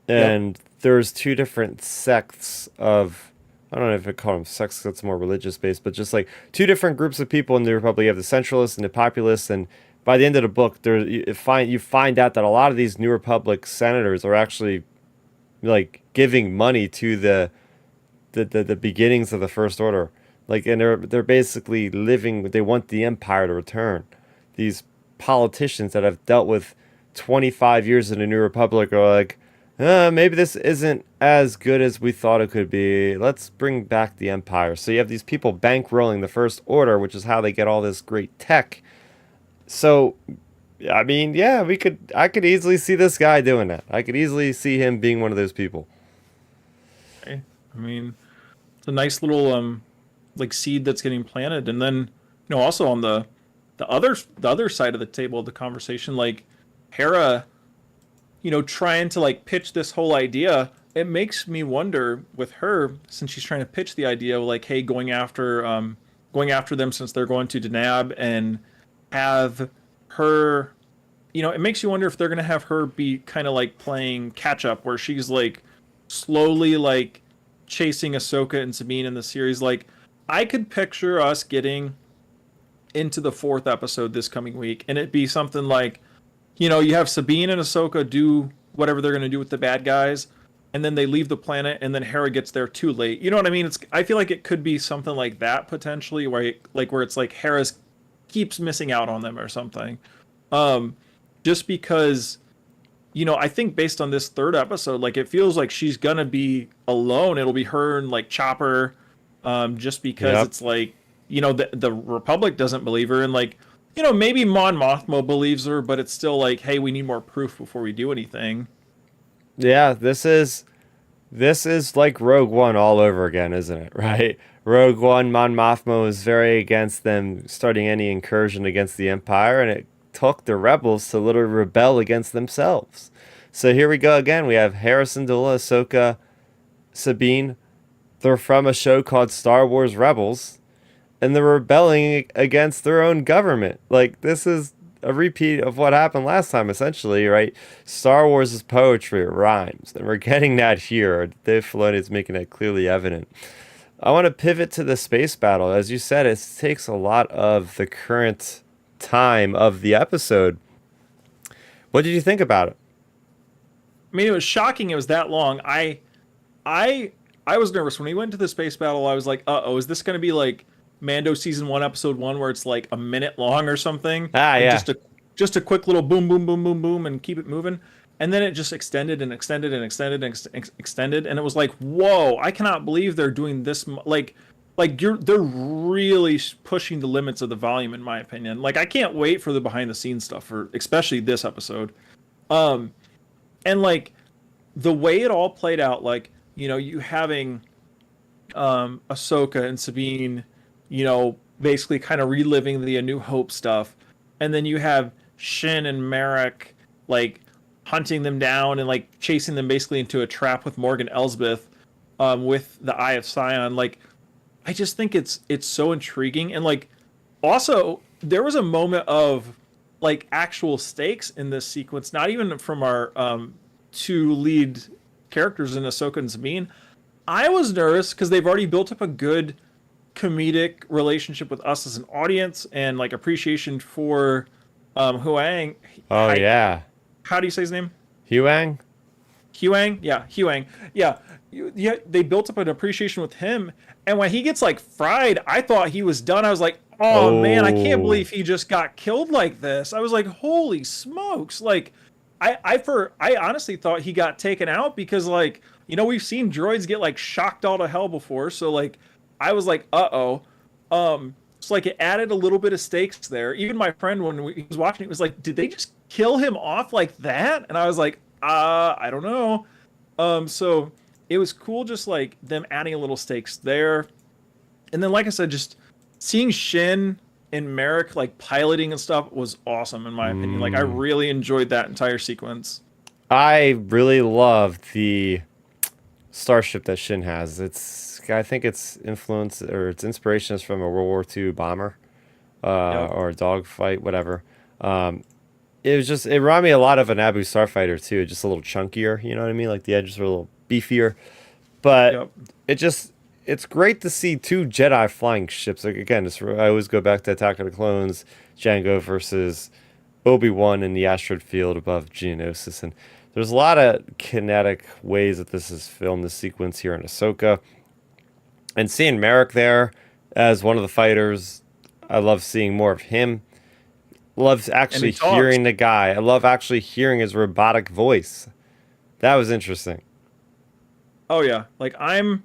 Yep. and there's two different sects of, I don't know if I call them sects, that's more religious based, but just like two different groups of people in the Republic. You have the centralists and the populists, and by the end of the book, you find out that a lot of these New Republic senators are actually like giving money to the beginnings of the First Order. Like, and they're basically living. They want the Empire to return. These politicians that have dealt with 25 years in the New Republic are like, maybe this isn't as good as we thought it could be. Let's bring back the Empire. So you have these people bankrolling the First Order, which is how they get all this great tech. So, I mean, yeah, I could easily see this guy doing that. I could easily see him being one of those people. Okay. I mean, it's a nice little like seed that's getting planted, and then also on the other side of the table of the conversation, like Hera, trying to like pitch this whole idea. It makes me wonder with her, since she's trying to pitch the idea of like, hey, going after them since they're going to Denab, and have her, it makes you wonder if they're gonna have her be kind of like playing catch up, where she's like slowly like chasing Ahsoka and Sabine in the series. Like, I could picture us getting into the fourth episode this coming week, and it be something like, you have Sabine and Ahsoka do whatever they're going to do with the bad guys, and then they leave the planet, and then Hera gets there too late. You know what I mean? I feel like it could be something like that potentially, where it's like Hera's keeps missing out on them or something. Um, just because I think based on this third episode, like it feels like she's gonna be alone. It'll be her and like Chopper, just because Yep. it's like the Republic doesn't believe her, and like maybe Mon Mothma believes her, but it's still like, hey, we need more proof before we do anything. Yeah, this is like Rogue One all over again, isn't it? Right? Rogue One, Mon Mothma was very against them starting any incursion against the Empire, and it took the rebels to literally rebel against themselves. So here we go again. We have Harrison Dula, Ahsoka, Sabine. They're from a show called Star Wars Rebels, and they're rebelling against their own government. Like, this is a repeat of what happened last time, essentially, right? Star Wars is poetry, it rhymes, and we're getting that here. Dave Filoni is making that clearly evident. I want to pivot to the space battle. As you said, it takes a lot of the current time of the episode. What did you think about it? I mean, it was shocking it was that long. I I was nervous when we went to the space battle. I was like, "Uh-oh, is this going to be like Mando season 1 episode 1 where it's like a minute long or something Ah, and yeah. just a quick little boom boom boom boom boom and keep it moving?" And then it just extended and extended and extended and extended, and it was like, "Whoa, I cannot believe they're doing this they're really pushing the limits of the volume in my opinion." Like, I can't wait for the behind the scenes stuff for especially this episode. Um and like the way it all played out, like you having Ahsoka and Sabine, basically kind of reliving the A New Hope stuff, and then you have Shin and Merrick, like hunting them down and like chasing them basically into a trap with Morgan Elsbeth, with the Eye of Sion. Like, I just think it's so intriguing. And like, also there was a moment of like actual stakes in this sequence, not even from our two lead characters in Ahsoka and Sabine. I was nervous because they've already built up a good comedic relationship with us as an audience and like appreciation for Huang. Oh yeah, How do you say his name? Huang. Huang? Yeah, Huang. Yeah. Yeah, they built up an appreciation with him. And when he gets like fried, I thought he was done. I was like, oh man, I can't believe he just got killed like this. I was like, holy smokes. Like, I honestly thought he got taken out because like, you know, we've seen droids get like shocked all to hell before. So like, I was like, uh-oh. So like it added a little bit of stakes there. Even my friend, when he was watching it, was like, did they just kill him off like that? And I was like, I don't know. So it was cool just like them adding a little stakes there. And then, like I said, just seeing Shin and Merrick like piloting and stuff was awesome in my opinion. Like I really enjoyed that entire sequence. I really love the starship that Shin has. I think its influence or its inspiration is from a World War II bomber, Yep. or a dogfight, whatever. It reminded me a lot of an Naboo starfighter too, just a little chunkier. You know what I mean? Like the edges were a little beefier, but Yep. it's great to see two Jedi flying ships. Like again, I always go back to Attack of the Clones, Jango versus Obi-Wan in the asteroid field above Geonosis, and there's a lot of kinetic ways that this is filmed, this sequence here in Ahsoka. And seeing Merrick there as one of the fighters, I love seeing more of him. Loves actually hearing the guy. I love actually hearing his robotic voice. That was interesting. Oh yeah. Like I'm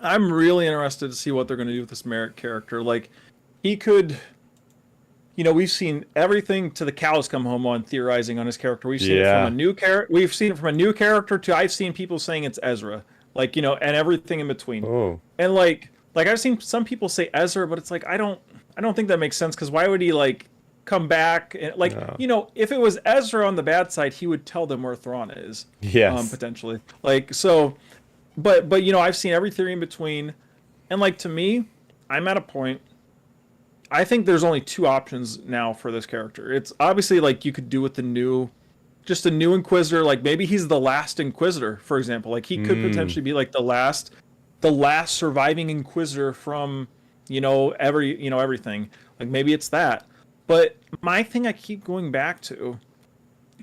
really interested to see what they're going to do with this Merrick character. Like he could, you know, we've seen everything to the cows come home on theorizing on his character. We've seen it from a new character. We've seen it from a new character to I've seen people saying it's Ezra. Like, you know, and everything in between. Oh. And like I've seen some people say Ezra, but it's like I don't think that makes sense because why would he like come back and like you know, if it was Ezra on the bad side, he would tell them where Thrawn is. Yes. Potentially. Like so but you know, I've seen every theory in between. And like to me, I'm at a point I think there's only two options now for this character. It's obviously like you could do with just a new Inquisitor, like maybe he's the last Inquisitor, for example. Like he could potentially be like the last surviving Inquisitor from, you know, everything. Like maybe it's that. But my thing I keep going back to,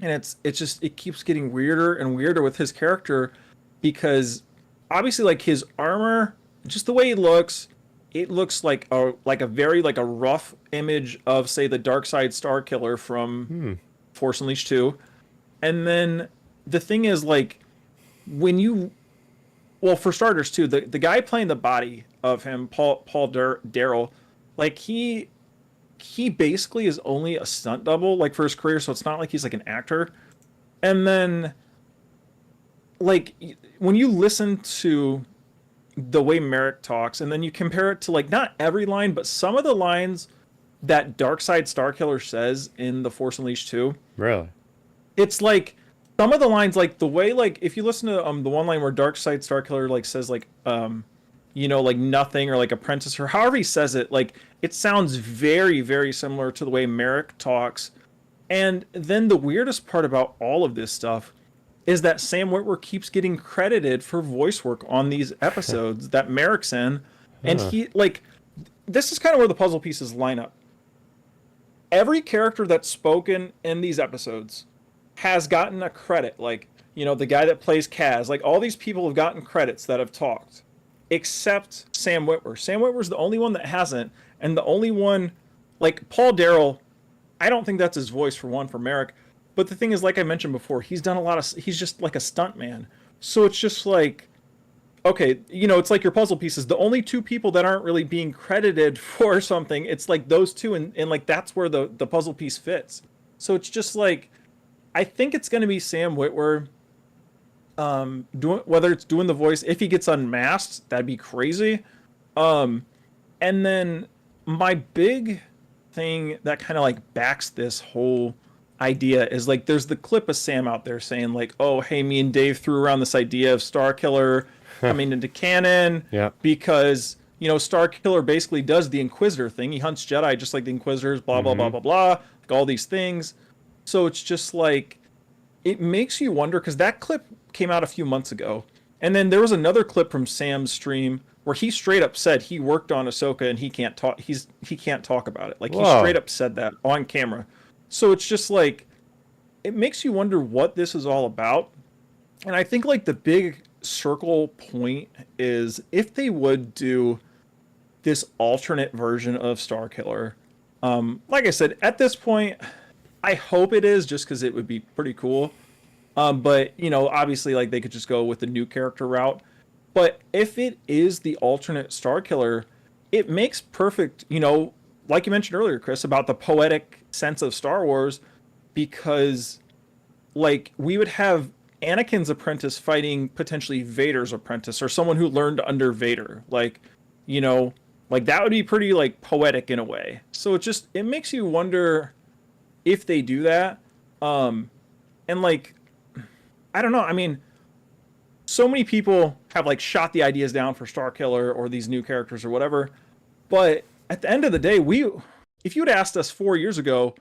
and it keeps getting weirder and weirder with his character, because obviously like his armor, just the way he looks, it looks like a very like a rough image of say the Dark Side Starkiller from Force Unleashed 2. And then the thing is like for starters too, the guy playing the body of him, Paul Darrell, like he basically is only a stunt double like for his career, so it's not like he's like an actor. And then like when you listen to the way Merrick talks and then you compare it to like not every line but some of the lines that Darkside Starkiller says in The Force Unleashed 2, Really? it's like some of the lines, like the way, like if you listen to the one line where Darkside Starkiller like says like you know, like nothing or like apprentice or however he says it, like it sounds very very similar to the way Merrick talks. And then the weirdest part about all of this stuff is that Sam Witwer keeps getting credited for voice work on these episodes that Merrick's in, and he like this is kind of where the puzzle pieces line up. Every character that's spoken in these episodes has gotten a credit. Like, you know, the guy that plays Kaz, like all these people have gotten credits that have talked, except Sam Witwer. Sam Witwer's the only one that hasn't, and the only one, like Paul Darrell, I don't think that's his voice for Merrick. But the thing is, like I mentioned before, he's just like a stunt man. So it's just like, okay, you know, it's like your puzzle pieces. The only two people that aren't really being credited for something, it's like those two, and like that's where the puzzle piece fits. So it's just like, I think it's going to be Sam Witwer whether it's doing the voice. If he gets unmasked, that'd be crazy. And then my big thing that kind of like backs this whole idea is like there's the clip of Sam out there saying like, "Oh, hey, me and Dave threw around this idea of Starkiller coming into canon Yeah. because Starkiller basically does the Inquisitor thing. He hunts Jedi just like the Inquisitors. Blah blah blah Mm-hmm. blah blah. Like all these things. So it's just like it makes you wonder because that clip came out a few months ago, and then there was another clip from Sam's stream where he straight up said he worked on Ahsoka and he can't talk. He can't talk about it. Like he straight Whoa. up said that on camera. So it's just like it makes you wonder what this is all about. And I think like the big circle point is if they would do this alternate version of Starkiller. Like I said, at this point, I hope it is just because it would be pretty cool. But obviously, like they could just go with the new character route. But if it is the alternate Starkiller, it makes perfect. Like you mentioned earlier, Chris, about the poetic sense of Star Wars, because like we would have Anakin's apprentice fighting potentially Vader's apprentice or someone who learned under Vader. You know, like that would be pretty like poetic in a way. So it makes you wonder if they do that. And like I don't know. I mean, so many people have like shot the ideas down for Starkiller or these new characters or whatever. But at the end of the day, if you had asked us 4 years ago,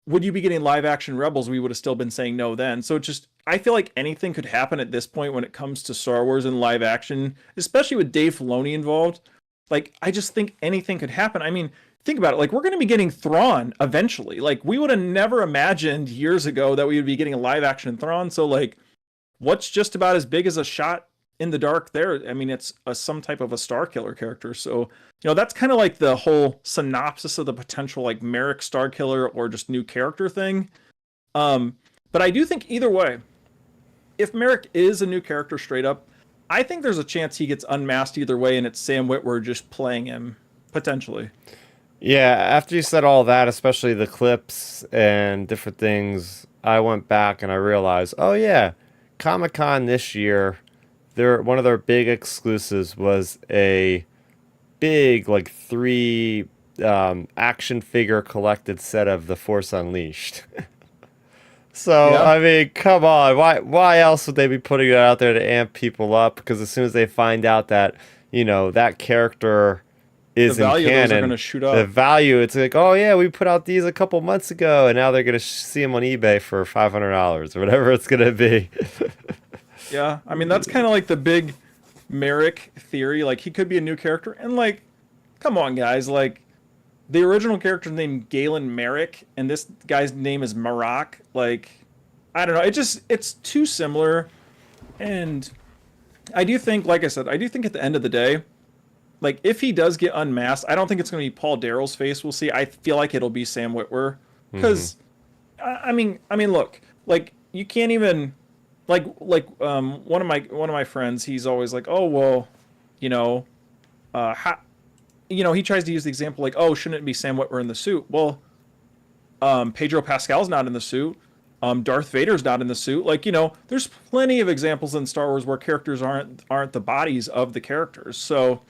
would you be getting live action Rebels? We would have still been saying no then. So I feel like anything could happen at this point when it comes to Star Wars and live action, especially with Dave Filoni involved. Like, I just think anything could happen. I mean, think about it. Like, we're going to be getting Thrawn eventually. Like, we would have never imagined years ago that we would be getting a live action Thrawn. So, like, what's just about as big as a shot in the dark there? I mean, it's some type of a Star Killer character. So, that's kind of like the whole synopsis of the potential like Merrick Star Killer or just new character thing. But I do think either way, if Merrick is a new character straight up, I think there's a chance he gets unmasked either way, and it's Sam Witwer just playing him potentially. Yeah, after you said all that, especially the clips and different things, I went back and I realized, oh yeah, Comic-Con this year, one of their big exclusives was a big like three action figure collected set of The Force Unleashed. So Yeah, I mean, come on, why else would they be putting it out there to amp people up? Because as soon as they find out that that character the is in value of those are going canon, to shoot the up. value, it's like, oh yeah, we put out these a couple months ago, and now they're gonna see them on eBay for $500 or whatever it's gonna be. Yeah, I mean that's kind of like the big Merrick theory. Like he could be a new character, and like, come on, guys, like the original character's named Galen Merrick, and this guy's name is Marak. Like, I don't know. It's too similar, and I do think, like I said, I do think at the end of the day, like if he does get unmasked, I don't think it's going to be Paul Darrell's face. We'll see. I feel like it'll be Sam Witwer, Hmm. because I mean, look, like you can't even one of my friends. He's always like, oh well, you know, how he tries to use the example like, oh, shouldn't it be Sam Witwer in the suit? Well, Pedro Pascal's not in the suit. Darth Vader's not in the suit. Like, there's plenty of examples in Star Wars where characters aren't the bodies of the characters. So,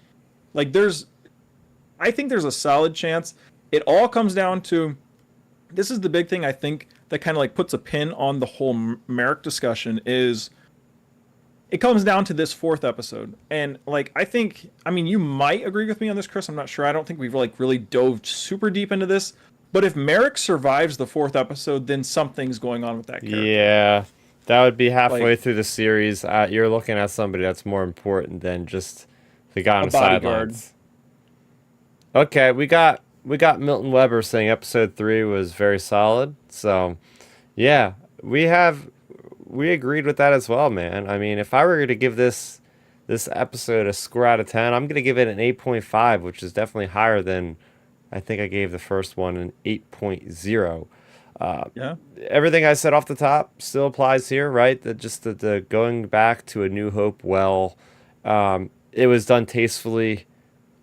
like, I think there's a solid chance. It all comes down to, this is the big thing I think that kind of like puts a pin on the whole Merrick discussion is it comes down to this fourth episode. And like I mean you might agree with me on this, Chris. I'm not sure. I don't think we've like really dove super deep into this. But if Merrick survives the fourth episode, then something's going on with that character. Yeah, that would be halfway Like through the series. You're looking at somebody that's more important than just the guy on a the bodyguard. sidelines. Okay, we got Milton Weber saying episode 3 was very solid. So, yeah, we agreed with that as well, man. I mean, if I were to give this episode a score out of 10, I'm gonna give it an 8.5, which is definitely higher than I think I gave the first one an 8.0. Yeah. Everything I said off the top still applies here, right? The going back to A New Hope. Well, it was done tastefully.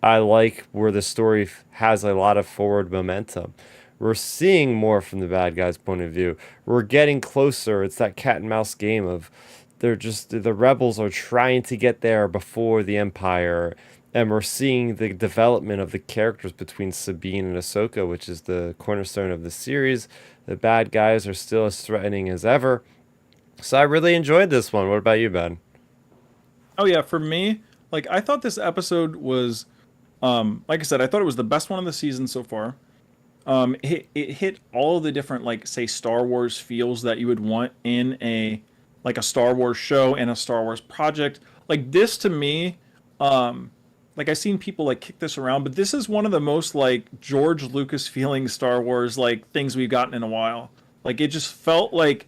I like where the story has a lot of forward momentum. We're seeing more from the bad guy's point of view. We're getting closer. It's that cat and mouse game of the rebels are trying to get there before the Empire, and we're seeing the development of the characters between Sabine and Ahsoka, which is the cornerstone of the series. The bad guys are still as threatening as ever. So I really enjoyed this one. What about you, Ben? Oh yeah, for me, like I thought this episode was, like I said, I thought it was the best one of the season so far. It hit all the different like say Star Wars feels that you would want in a like a Star Wars show and a Star Wars project. Like this to me, um, like I've seen people like kick this around, but this is one of the most like George Lucas feeling Star Wars like things we've gotten in a while. Like it just felt like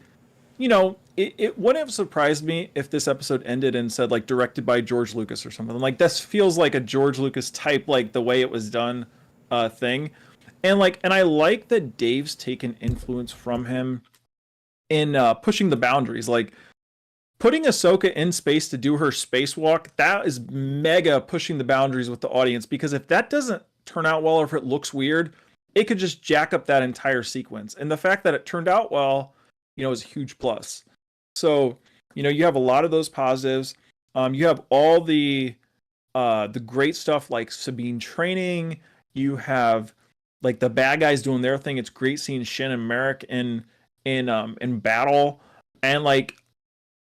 it wouldn't have surprised me if this episode ended and said like directed by George Lucas or something. Like this feels like a George Lucas type, like the way it was done, thing. And I like that Dave's taken influence from him in pushing the boundaries. Like putting Ahsoka in space to do her spacewalk, that is mega pushing the boundaries with the audience because if that doesn't turn out well or if it looks weird, it could just jack up that entire sequence. And the fact that it turned out well, is a huge plus. So, you have a lot of those positives. You have all the great stuff like Sabine training. You have like the bad guys doing their thing. It's great seeing Shin and Merrick in battle, and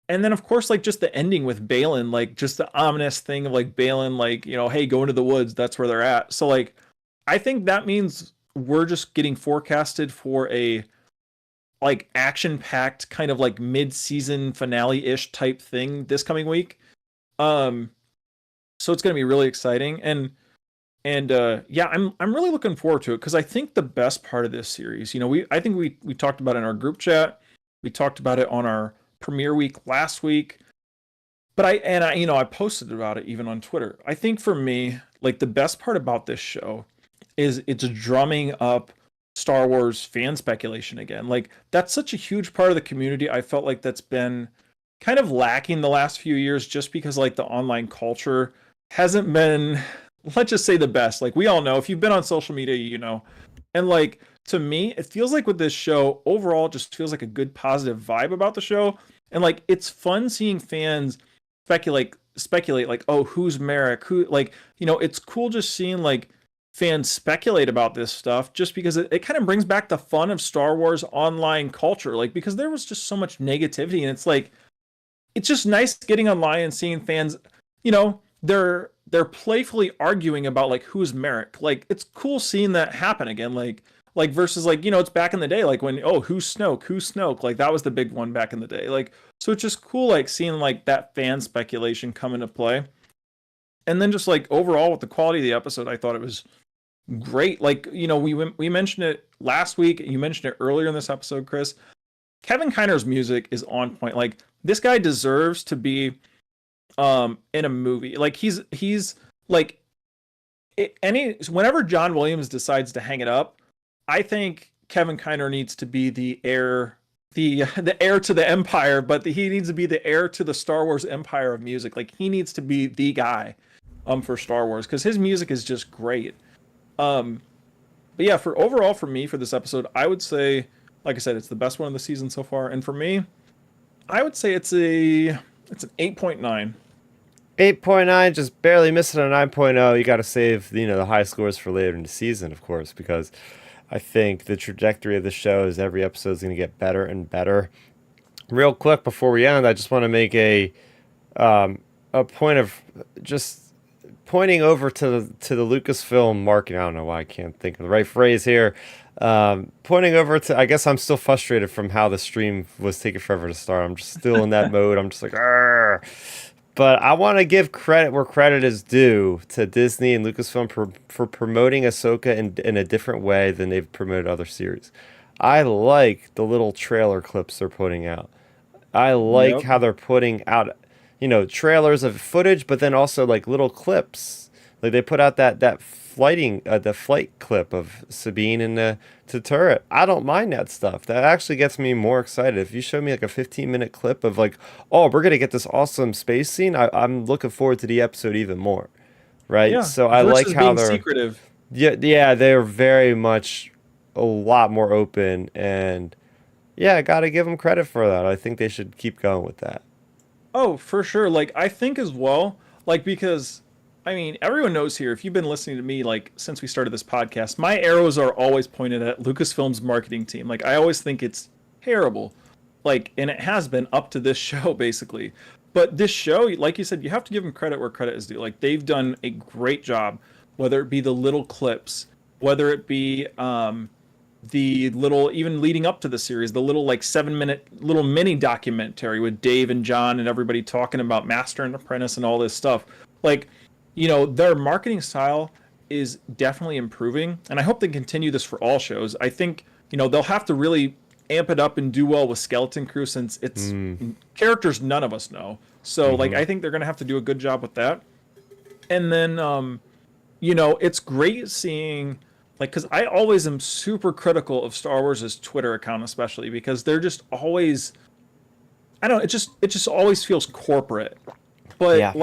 and then of course like just the ending with Balin, like just the ominous thing of like Balin, like hey, go into the woods. That's where they're at. So like, I think that means we're just getting forecasted for a like action-packed kind of like mid-season finale-ish type thing this coming week. Um, so it's going to be really exciting, and yeah, I'm really looking forward to it because I think the best part of this series, I think we talked about it in our group chat, we talked about it on our premiere week last week, but I posted about it even on Twitter. I think for me, like the best part about this show is it's drumming up Star Wars fan speculation again. Like that's such a huge part of the community. I felt like that's been kind of lacking the last few years just because like the online culture hasn't been, let's just say, the best. Like we all know, if you've been on social media, and like to me it feels like with this show overall, it just feels like a good positive vibe about the show. And like it's fun seeing fans speculate like, oh, who's Merrick, who, like, it's cool just seeing like fans speculate about this stuff just because it kind of brings back the fun of Star Wars online culture. Like because there was just so much negativity, and it's like it's just nice getting online and seeing fans, they're playfully arguing about like who's Merrick. Like it's cool seeing that happen again. Like versus like, it's back in the day, like when, oh, who's Snoke? Like that was the big one back in the day. Like, so it's just cool like seeing like that fan speculation come into play. And then just like overall with the quality of the episode, I thought it was great. Like, we mentioned it last week, you mentioned it earlier in this episode, Chris. Kevin Kiner's music is on point. Like this guy deserves to be in a movie. Like he's like whenever John Williams decides to hang it up, I think Kevin Kiner needs to be the heir, the heir to the empire, but he needs to be the heir to the Star Wars empire of music. Like he needs to be the guy for Star Wars because his music is just great. But yeah, for me for this episode, I would say, like I said, it's the best one of the season so far, and for me, I would say it's an 8.9. 8.9, just barely missing a 9.0. You got to save, the high scores for later in the season, of course, because I think the trajectory of the show is every episode is going to get better and better. Real quick before we end, I just want to make a point of just pointing over to the Lucasfilm marketing. I don't know why I can't think of the right phrase here. Pointing over to, I guess I'm still frustrated from how the stream was taking forever to start. I'm just still in that mode. I'm just like, argh. But I want to give credit where credit is due to Disney and Lucasfilm for promoting Ahsoka in a different way than they've promoted other series. I like the little trailer clips they're putting out. I like Yep. how they're putting out, trailers of footage, but then also like little clips. Like they put out that the flight clip of Sabine and the turret. I don't mind that stuff. That actually gets me more excited. If you show me like a 15-minute clip of like, oh, we're gonna get this awesome space scene, I'm looking forward to the episode even more. Right? Yeah. So I like Versus how being they're secretive. yeah, they're very much a lot more open, and yeah, I gotta give them credit for that. I think they should keep going with that. Oh, for sure. Like I think as well, like because I mean, everyone knows here, if you've been listening to me, like, since we started this podcast, my arrows are always pointed at Lucasfilm's marketing team. Like, I always think it's terrible. Like, and it has been up to this show, basically. But this show, like you said, you have to give them credit where credit is due. Like, they've done a great job, whether it be the little clips, whether it be the little, even leading up to the series, the little, like, 7-minute little mini documentary with Dave and John and everybody talking about Master and Apprentice and all this stuff. Like, their marketing style is definitely improving, and I hope they continue this for all shows. I think, they'll have to really amp it up and do well with Skeleton Crew, since it's characters none of us know. So, like, I think they're going to have to do a good job with that. And then, it's great seeing, like, because I always am super critical of Star Wars' Twitter account, especially because they're just always, I don't know, it just always feels corporate. But Yeah.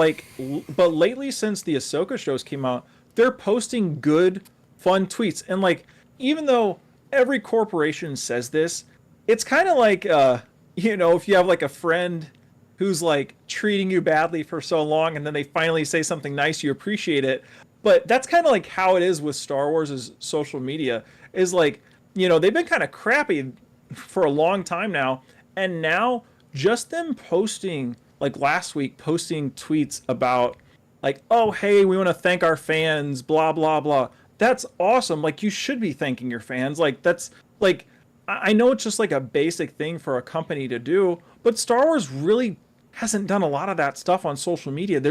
but lately, since the Ahsoka shows came out, they're posting good, fun tweets. And, like, even though every corporation says this, it's kind of like, if you have, like, a friend who's, like, treating you badly for so long, and then they finally say something nice, you appreciate it. But that's kind of like how it is with Star Wars' social media, is like, they've been kind of crappy for a long time now. And now just them posting, like last week, posting tweets about, like, oh, hey, we want to thank our fans, blah, blah, blah. That's awesome. Like, you should be thanking your fans. Like, that's, like, I know it's just like a basic thing for a company to do, but Star Wars really hasn't done a lot of that stuff on social media.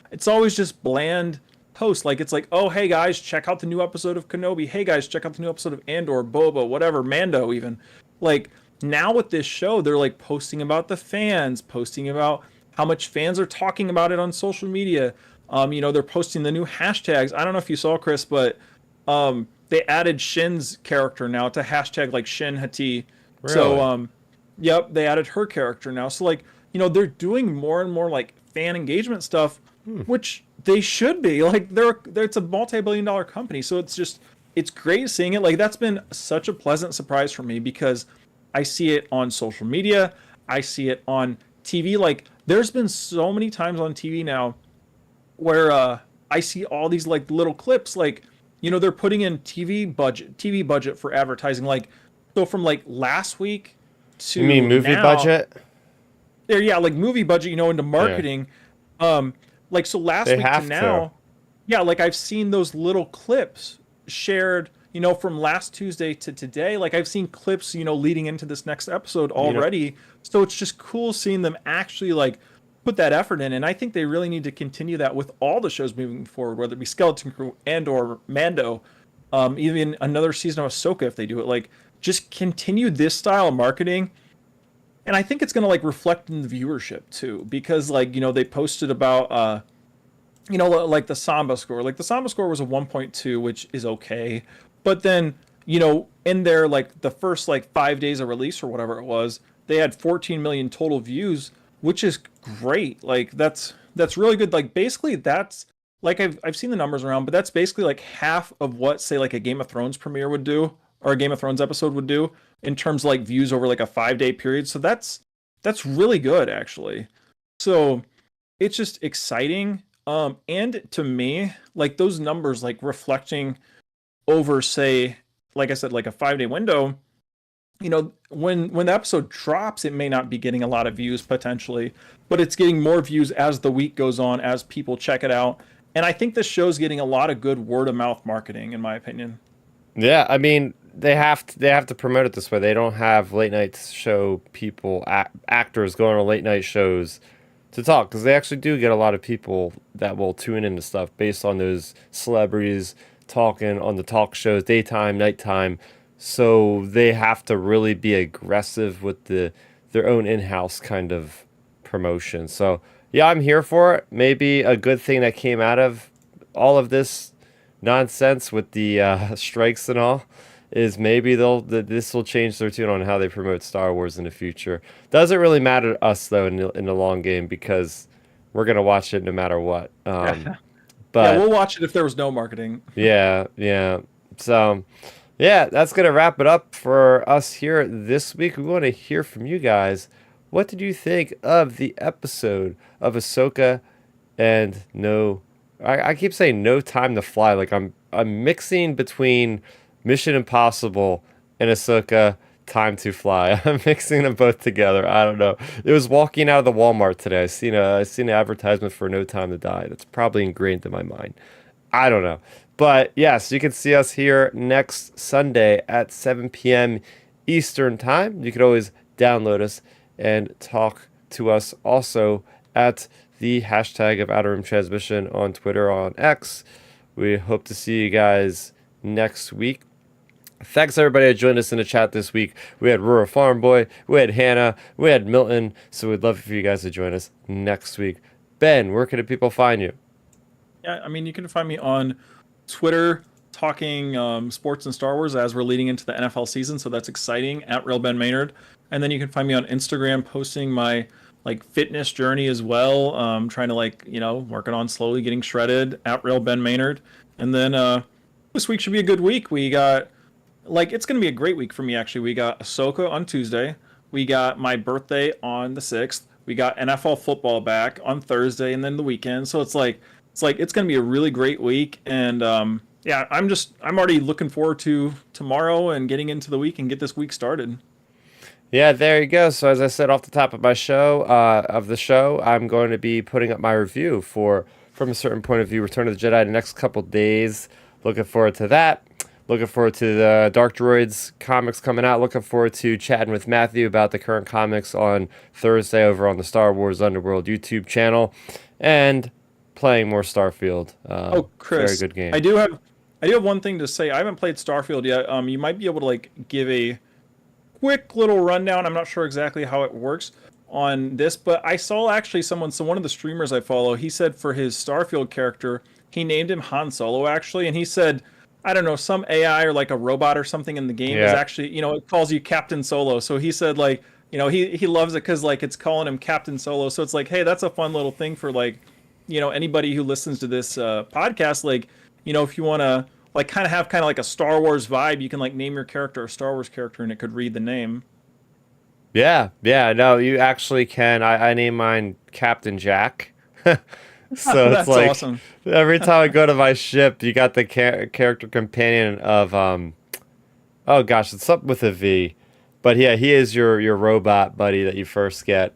It's always just bland posts. Like, it's like, oh, hey guys, check out the new episode of Kenobi. Hey guys, check out the new episode of Andor, Boba, whatever, Mando even. Like, now with this show, they're like posting about the fans, posting about how much fans are talking about it on social media. They're posting the new hashtags. I don't know if you saw, Chris, but they added Shin's character now to hashtag, like, Shin Hati. Really? So, yep, they added her character now. So, like, they're doing more and more, like, fan engagement stuff, which they should be. Like, it's a multi-billion-dollar company, so it's great seeing it. Like, that's been such a pleasant surprise for me, because I see it on social media, I see it on TV. Like, there's been so many times on TV now where I see all these, like, little clips, like, they're putting in TV budget for advertising. Like, so from, like, last week to You mean movie now, budget? yeah, like, movie budget, into marketing. Like, so last They week have to now, yeah, like, I've seen those little clips shared, from last Tuesday to today. Like, I've seen clips, leading into this next episode already. So it's just cool seeing them actually, like, put that effort in. And I think they really need to continue that with all the shows moving forward, whether it be Skeleton Crew and or Mando, even another season of Ahsoka if they do it. Like, just continue this style of marketing. And I think it's going to, like, reflect in the viewership too, because, like, they posted about, like, the Samba score. Like, the Samba score was a 1.2, which is okay. But then, in their, like, the first, like, 5 days of release or whatever it was, they had 14 million total views, which is great. Like, that's really good. Like, basically that's, like, I've seen the numbers around, but that's basically like half of what, say, like, a Game of Thrones premiere would do, or a Game of Thrones episode would do, in terms of, like, views over, like, a 5-day period. So that's really good, actually. So it's just exciting. And to me, like, those numbers, like, reflecting over, say, like I said, like, a 5-day window, when the episode drops, it may not be getting a lot of views potentially, but it's getting more views as the week goes on, as people check it out. And I think this show's getting a lot of good word of mouth marketing, in my opinion. Yeah, I mean, they have to promote it this way. They don't have late night show people, actors going on late night shows to talk, because they actually do get a lot of people that will tune into stuff based on those celebrities talking on the talk shows, daytime, nighttime. So they have to really be aggressive with their own in-house kind of promotion. So yeah, I'm here for it. Maybe a good thing that came out of all of this nonsense with the strikes and all is maybe this will change their tune on how they promote Star Wars in the future. Doesn't really matter to us though in the long game, because we're gonna watch it no matter what. But yeah, we'll watch it if there was no marketing. Yeah. So yeah, that's going to wrap it up for us here this week. We want to hear from you guys. What did you think of the episode of Ahsoka and I keep saying No Time to Fly. Like I'm mixing between Mission Impossible and Ahsoka Time to Fly. I'm mixing them both together. I don't know. It was walking out of the Walmart today. I seen an advertisement for No Time to Die. That's probably ingrained in my mind. I don't know. But yes, you can see us here next Sunday at 7 p.m. Eastern Time. You can always download us and talk to us also at the hashtag of Outer Rim Transmission on Twitter, on X. We hope to see you guys next week. Thanks everybody that joined us in the chat this week. We had Rural Farm Boy, we had Hannah, we had Milton. So we'd love for you guys to join us next week. Ben, where can people find you? Yeah, I mean, you can find me on Twitter talking sports and Star Wars as we're leading into the NFL season, so that's exciting, at Real Ben Maynard. And then you can find me on Instagram posting my fitness journey as well, trying to working on slowly getting shredded, at Real Ben Maynard. And then this week should be a good week. We got it's going to be a great week for me, actually. We got Ahsoka on Tuesday. We got my birthday on the 6th. We got NFL football back on Thursday and then the weekend. So it's going to be a really great week. And yeah, I'm already looking forward to tomorrow and getting into the week and get this week started. Yeah, there you go. So as I said off the top of my show, I'm going to be putting up my review for From a Certain Point of View, Return of the Jedi, the next couple days. Looking forward to that. Looking forward to the Dark Droids comics coming out. Looking forward to chatting with Matthew about the current comics on Thursday over on the Star Wars Underworld YouTube channel, and playing more Starfield. Chris, very good game. I do have one thing to say. I haven't played Starfield yet. You might be able to give a quick little rundown. I'm not sure exactly how it works on this, but I saw actually one of the streamers I follow, he said for his Starfield character, he named him Han Solo actually, and he said, I don't know, some AI or a robot or something in the game is actually, it calls you Captain Solo. So he said he loves it because it's calling him Captain Solo. So it's hey, that's a fun little thing for anybody who listens to this podcast. If you want to have a Star Wars vibe, you can name your character a Star Wars character and it could read the name. Yeah, no, you actually can. I name mine Captain Jack. So it's That's awesome. Every time I go to my ship, you got the character companion of oh gosh, it's something with a V, but yeah, he is your robot buddy that you first get,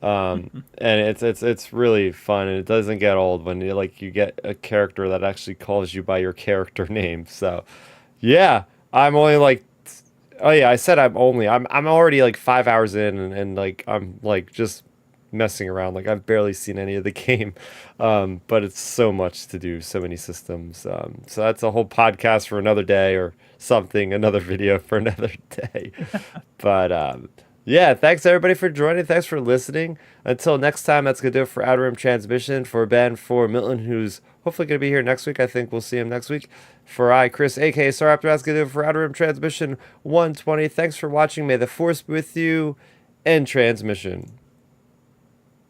and it's really fun, and it doesn't get old when you get a character that actually calls you by your character name. So yeah, I'm only oh yeah, I said I'm already 5 hours in, and I'm just messing around. I've barely seen any of the game, but it's so much to do, so many systems. So that's a whole podcast for another day or something, another video for another day. But yeah, thanks everybody for joining. Thanks for listening. Until next time, that's gonna do it for Outer Rim Transmission. For Ben, for Milton, who's hopefully gonna be here next week. I think we'll see him next week. For Chris, aka Starrapter, that's gonna do it for Outer Rim Transmission 120. Thanks for watching. May the Force be with you, and transmission.